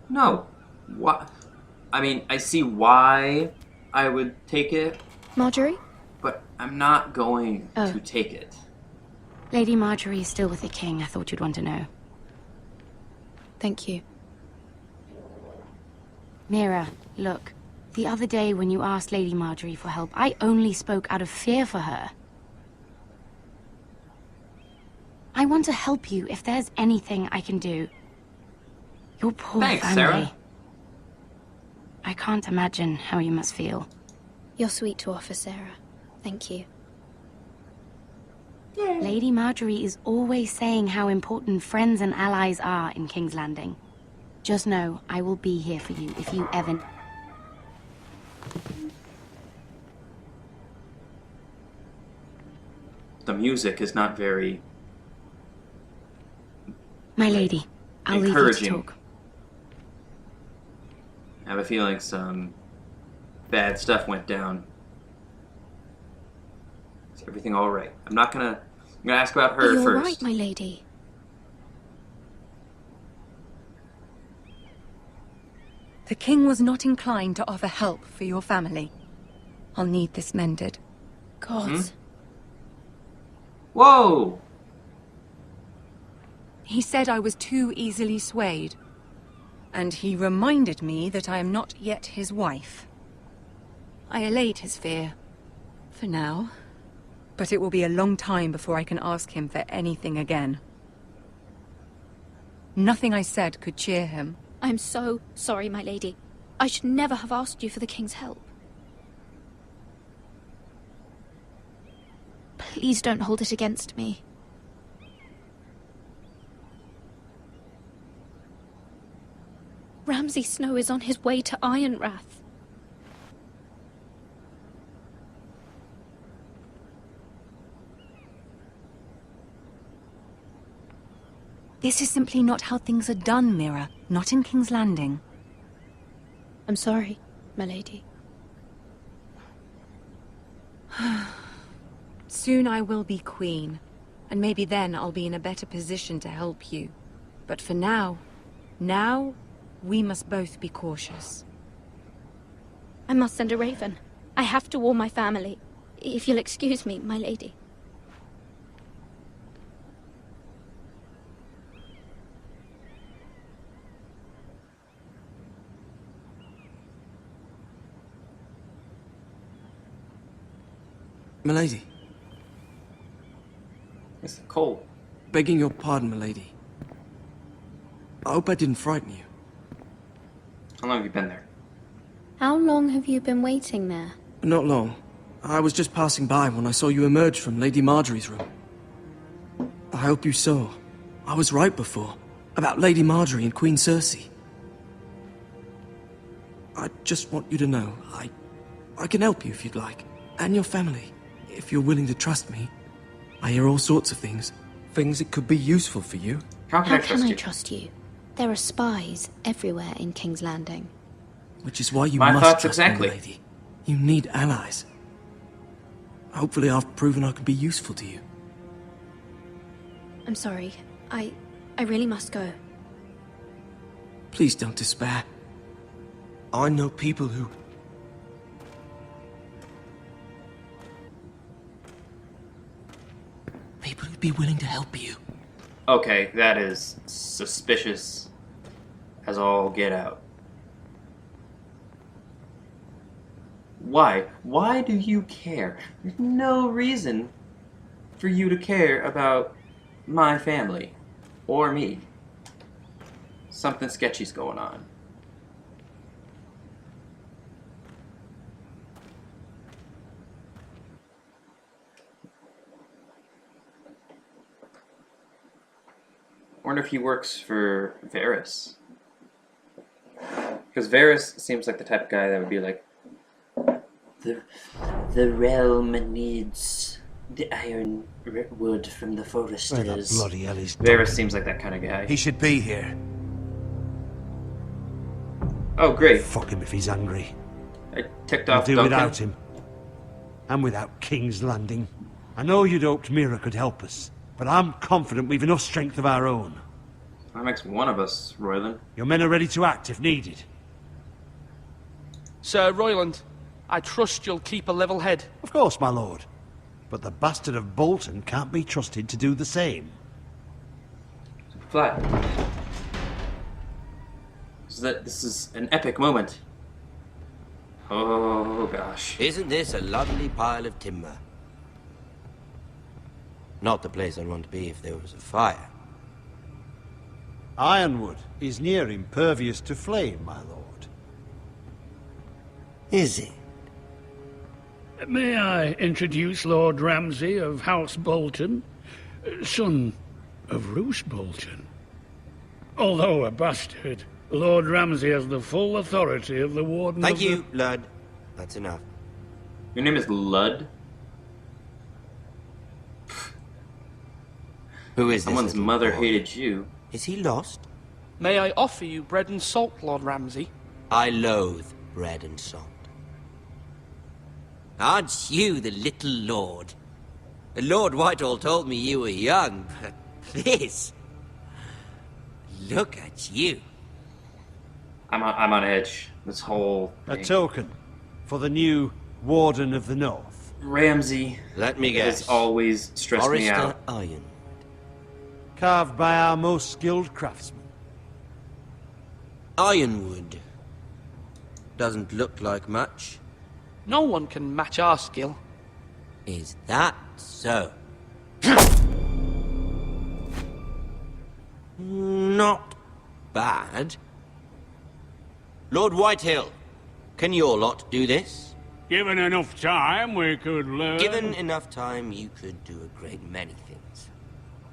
No. What? I mean, I see why I would take it, Marjorie? but I'm not going Oh. to take it. Lady Marjorie is still with the king. I thought you'd want to know. Thank you. Mira, look. The other day when you asked Lady Marjorie for help, I only spoke out of fear for her. I want to help you if there's anything I can do. Your poor Thanks, family. Sarah. I can't imagine how you must feel. You're sweet to offer, Sarah. Thank you. Lady Marjorie is always saying how important friends and allies are in King's Landing. Just know, I will be here for you if you ever... The music is not very My lady, I'll leave you to encouraging. talk. I have a feeling some bad stuff went down. Is everything all right? I'm gonna ask about her You're first. right, my lady. The king was not inclined to offer help for your family. I'll need this mended. Gods. Whoa! He said I was too easily swayed. And he reminded me that I am not yet his wife. I allayed his fear. For now. But it will be a long time before I can ask him for anything again. Nothing I said could cheer him. I'm so sorry, my lady. I should never have asked you for the king's help. Please don't hold it against me. Ramsay Snow is on his way to Ironrath. This is simply not how things are done, Mira. Not in King's Landing. I'm sorry, my lady. Soon I will be queen, and maybe then I'll be in a better position to help you. But for now, we must both be cautious. I must send a raven. I have to warn my family. If you'll excuse me, my lady. Milady. It's cold. Begging your pardon, milady. I hope I didn't frighten you. How long have you been there? How long have you been waiting there? Not long. I was just passing by when I saw you emerge from Lady Marjorie's room. I hope you saw. I was right before. About Lady Marjorie and Queen Cersei. I just want you to know, I can help you if you'd like. And your family. If you're willing to trust me. I hear all sorts of things. Things that could be useful for you. How can I trust you? There are spies everywhere in King's Landing. Which is why you My must thoughts trust exactly. me, lady. You need allies. Hopefully I've proven I can be useful to you. I'm sorry. I really must go. Please don't despair. I know people who... People who'd be willing to help you. Okay, that is suspicious as all get out. Why? Why do you care? There's no reason for you to care about my family or me. Something sketchy's going on. I wonder if he works for Varys. Because Varys seems like the type of guy that would be like, the realm needs the iron wood from the foresters. Where the bloody hell is Varys seems like that kind of guy. He should be here. Oh, great. Fuck him if he's angry. I ticked We'll off do Duncan. without him. And without King's Landing. I know you'd hoped Mira could help us, but I'm confident we've enough strength of our own. That makes one of us, Royland. Your men are ready to act if needed. Sir Royland, I trust you'll keep a level head. Of course, my lord. But the bastard of Bolton can't be trusted to do the same. Flat. This is an epic moment. Oh gosh. Isn't this a lovely pile of timber? Not the place I'd want to be if there was a fire. Ironwood is near impervious to flame, my lord. Is it? May I introduce Lord Ramsay of House Bolton, son of Roose Bolton? Although a bastard, Lord Ramsay has the full authority of the Warden Thank of you, Lud. That's enough. Your name is Lud? Who is this Someone's little mother boy? hated you. Is he lost? May I offer you bread and salt, Lord Ramsay? I loathe bread and salt. Aren't you the little lord? Lord Whitehall told me you were young, but this... Look at you. I'm on edge. This whole A thing. token for the new Warden of the North. Ramsay. Let me guess. Has always stressed me out. Iron. Carved by our most skilled craftsmen. Ironwood. Doesn't look like much. No one can match our skill. Is that so? Not bad. Lord Whitehill, can your lot do this? Given enough time, we could learn... Given enough time, you could do a great many things.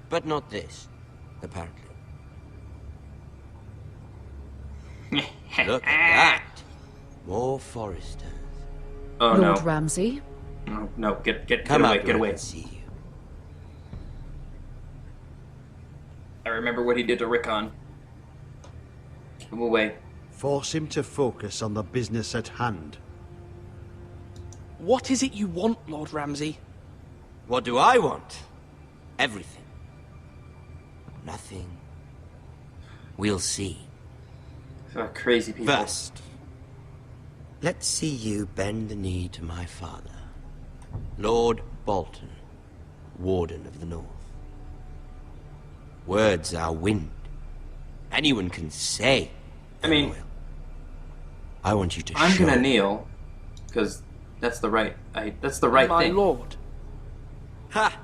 But not this, apparently. Look at that. More foresters. Oh Lord no. Ramsay? No, get Come away, out get where I away. can see you. I remember what he did to Rickon. Keep him away. Force him to focus on the business at hand. What is it you want, Lord Ramsay? What do I want? Everything. Nothing. We'll see. Crazy people. First, let's see you bend the knee to my father, Lord Bolton, Warden of the North. Words are wind. Anyone can say. I mean, loyal. I want you to I'm show. gonna kneel, because that's the right. That's the right My thing. lord. Ha!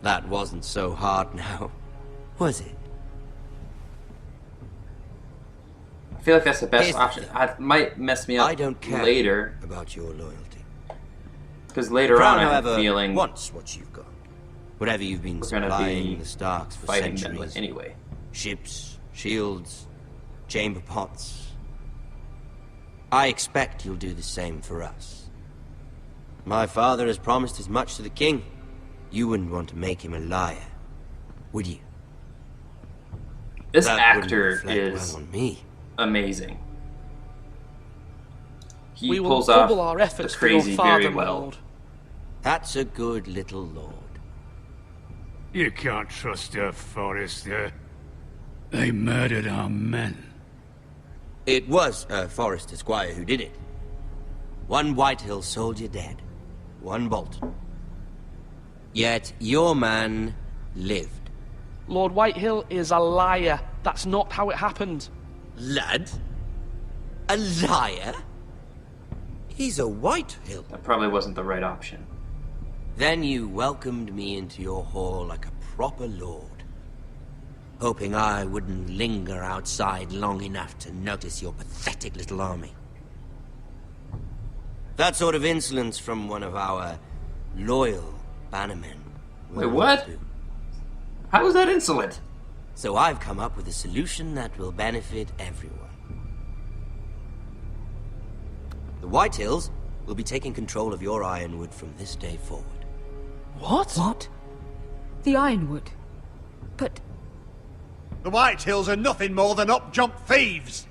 That wasn't so hard now, was it? I feel like that's the best Here's the option. thing. It might mess me up I don't care later, about your loyalty. because later Crown, on I have however, a feeling wants what you've got. Whatever you've been we're gonna supplying be the Starks for fighting them centuries. anyway. Ships, shields, chamber pots. I expect you'll do the same for us. My father has promised as much to the king. You wouldn't want to make him a liar, would you? This That actor wouldn't reflect is well on me. amazing. He We will pulls off double our efforts the for your crazy father, very my well. lord. That's a good little lord. You can't trust a Forrester. They murdered our men. It was a Forrester squire who did it. One Whitehill soldier dead. One Bolton. Yet your man lived. Lord Whitehill is a liar. That's not how it happened. Lad? A liar? He's a Whitehill. That probably wasn't the right option. Then you welcomed me into your hall like a proper lord, hoping I wouldn't linger outside long enough to notice your pathetic little army. That sort of insolence from one of our loyal bannermen. Wait, what? How was that insolent? So I've come up with a solution that will benefit everyone. The Whitehills will be taking control of your Ironwood from this day forward. What? What? The Ironwood? But... The Whitehills are nothing more than up-jump thieves!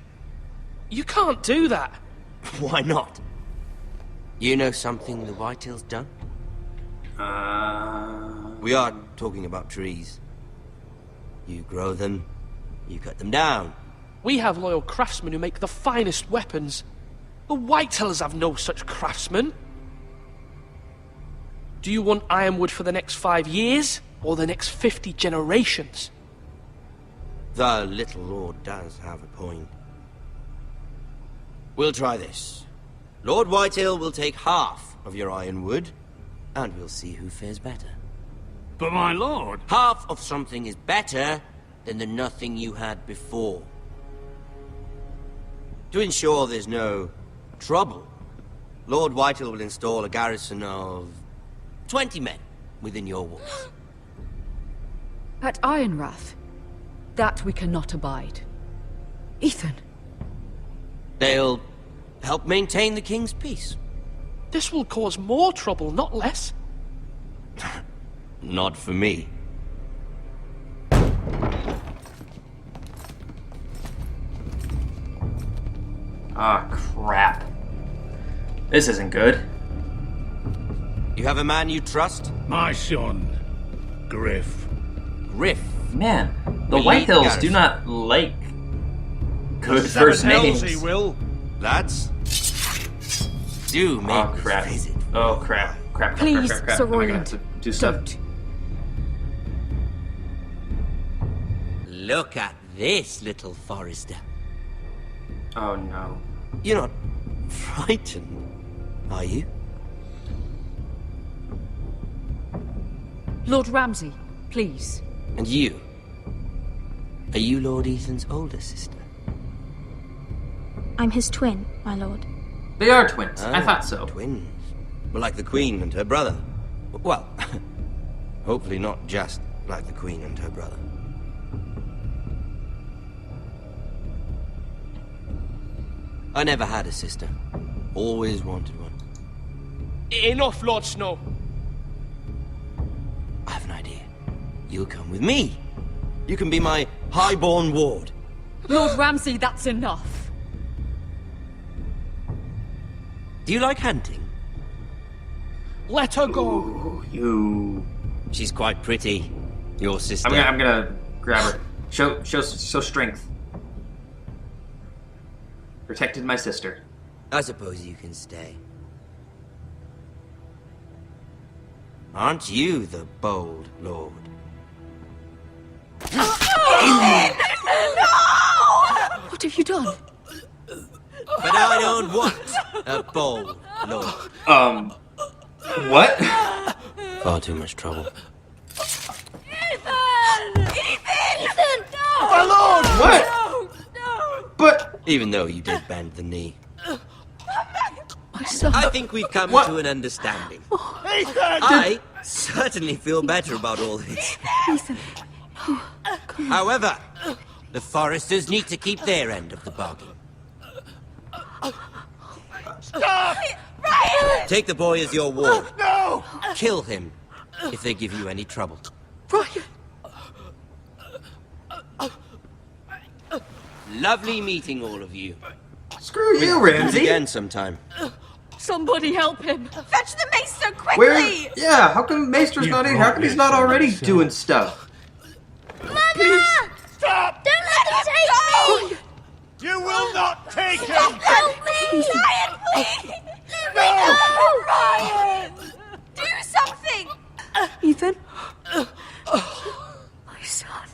You can't do that. Why not? You know something the Whitehills done? We are talking about trees. You grow them, you cut them down. We have loyal craftsmen who make the finest weapons. The Whitehills have no such craftsmen. Do you want ironwood for the next 5 years, or the next 50 generations? The little lord does have a point. We'll try this. Lord Whitehill will take half of your ironwood, and we'll see who fares better. But my lord... Half of something is better than the nothing you had before. To ensure there's no trouble, Lord Whitehill will install a garrison of 20 men within your walls. At Ironrath? That we cannot abide. Ethan. They'll help maintain the king's peace. This will cause more trouble, not less. Not for me. Ah, crap. This isn't good. You have a man you trust? My son, Griff. Griff? Man, the Relief White Hills garrison. do not like good Seven first hells names. he will. Lads? Do make Oh crap! this visit. Oh crap! Crap! Please, crap, crap, crap. Sir Am I gonna Roland, have to do stuff? don't. Look at this, little Forester. Oh no! You're not frightened, are you? Lord Ramsay, please. And you? Are you Lord Ethan's older sister? I'm his twin, my lord. They are twins. I Ah, thought so. Twins. Well, like the Queen and her brother. Well, hopefully not just like the Queen and her brother. I never had a sister. Always wanted one. Enough, Lord Snow. I have an idea. You'll come with me. You can be my highborn ward. Lord Ramsay, that's enough. Do you like hunting? Let her go. Ooh, you. She's quite pretty. Your sister. I'm gonna grab her. Show strength. Protected my sister. I suppose you can stay. Aren't you the bold lord? What have you done? But I don't want a bold lord. What? Far too much trouble. Ethan! No! My lord! What? No! But Even though you did bend the knee. My son. I think we've come What? to an understanding. Ethan! I certainly feel better about all this. Ethan. However, the Foresters need to keep their end of the bargain. Stop! Ryan! Take the boy as your ward. No! Kill him if they give you any trouble. Ryan. Lovely meeting all of you. screw you, Do it Ramsay. again sometime. Somebody help him. Fetch the mace so quickly! Where? Yeah. How come Maester's not in? How come he's not already doing stuff? Mother! Stop! Don't let him take me! You will not take him! Help me! Ryan, please! Let me go! Ryan! Do something! Ethan. My son.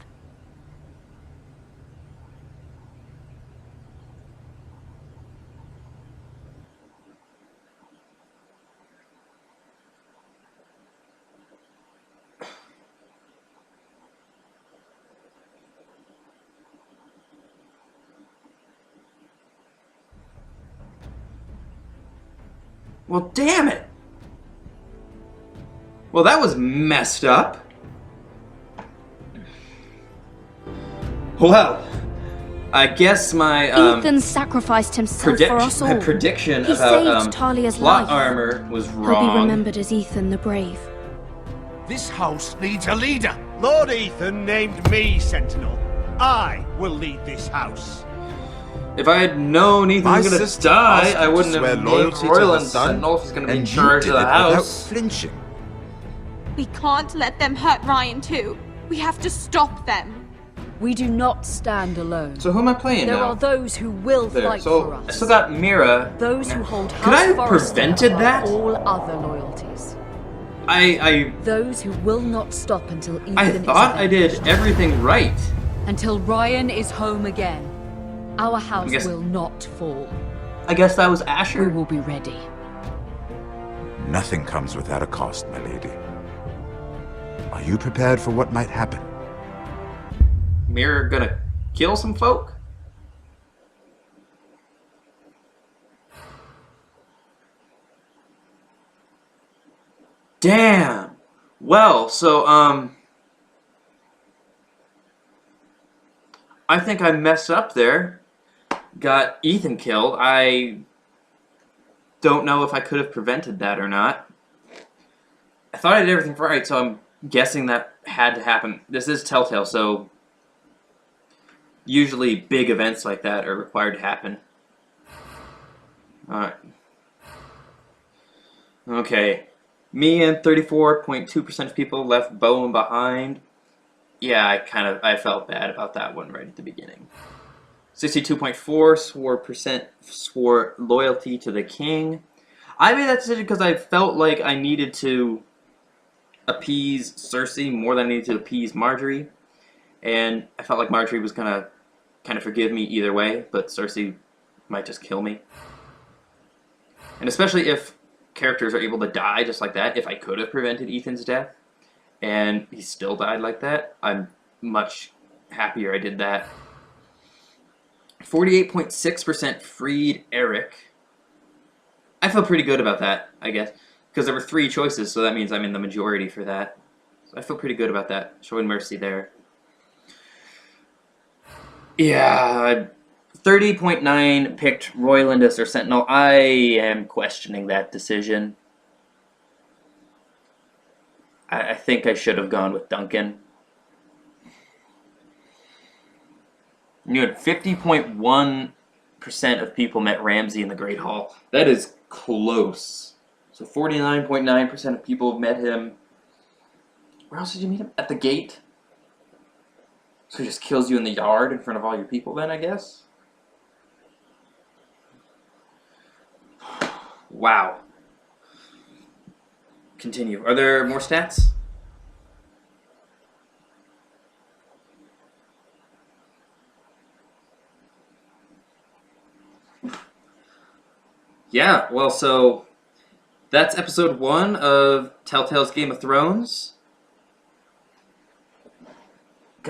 Well, damn it. Well, that was messed up. Well, I guess my Ethan sacrificed himself for us all. my prediction He about saved Talia's plot life. armor was He'll be wrong. remembered as Ethan the Brave. This house needs a leader. Lord Ethan named me Sentinel. I will lead this house. If I had known Ethan My was gonna sister die, asked I you to wouldn't swear have named loyalty to her Royland son, Sentinel if he's gonna be in and you charge did of the it without house. flinching. We can't let them hurt Ryan too. We have to stop them. We do not stand alone. So who am I playing There now? are those who will There. fight So for I us. still got Mira. Those who hold Could I House have Forrester prevented above that? all other loyalties. I Those who will not stop until Ethan I is thought I avenged. did everything right. Until Ryan is home again. Our house guess- will not fall. I guess that was Asher. We will be ready. Nothing comes without a cost, my lady. Are you prepared for what might happen? Mira gonna kill some folk? Damn. Well, so I think I messed up there. Got Ethan killed. I don't know if I could have prevented that or not. I thought I did everything right, so I'm guessing that had to happen. This is Telltale, so usually big events like that are required to happen. Alright. Okay. Me and 34.2% of people left Bowen behind. Yeah, I felt bad about that one right at the beginning. 62.4% swore loyalty to the king. I made that decision because I felt like I needed to appease Cersei more than I needed to appease Marjorie. And I felt like Marjorie was going to kind of forgive me either way, but Cersei might just kill me. And especially if characters are able to die just like that, if I could have prevented Ethan's death, and he still died like that, I'm much happier I did that. 48.6% freed Eric. I feel pretty good about that, I guess, because there were 3 choices, so that means I'm in the majority for that. So I feel pretty good about that, showing mercy there. Yeah, 30.9 picked Royland as their sentinel. I am questioning that decision. I think I should have gone with Duncan. You had 50.1% of people met Ramsay in the Great Hall. That is close. So 49.9% of people have met him. Where else did you meet him? At the gate? So he just kills you in the yard in front of all your people then, I guess? Wow. Continue. Are there more stats? Yeah, well, so that's episode 1 of Telltale's Game of Thrones.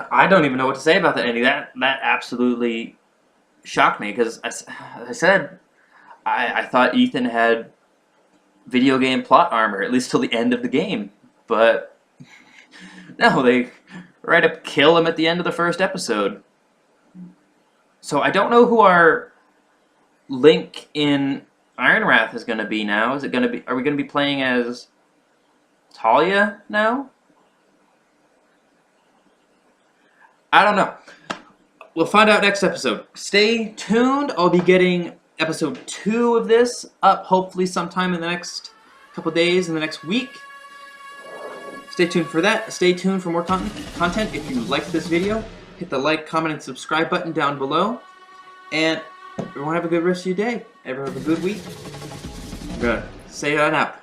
I don't even know what to say about that ending. That absolutely shocked me because, as I said, I thought Ethan had video game plot armor, at least till the end of the game. But no, they right up kill him at the end of the first episode. So I don't know who our Link in Ironwrath is going to be now. Is it going to be? Are we going to be playing as Talia now? I don't know. We'll find out next episode. Stay tuned. I'll be getting episode 2 of this up hopefully sometime in the next couple days, in the next week. Stay tuned for that. Stay tuned for more content. If you liked this video, hit the like, comment, and subscribe button down below. And everyone have a good rest of your day. Everyone have a good week. I'm gonna say that out.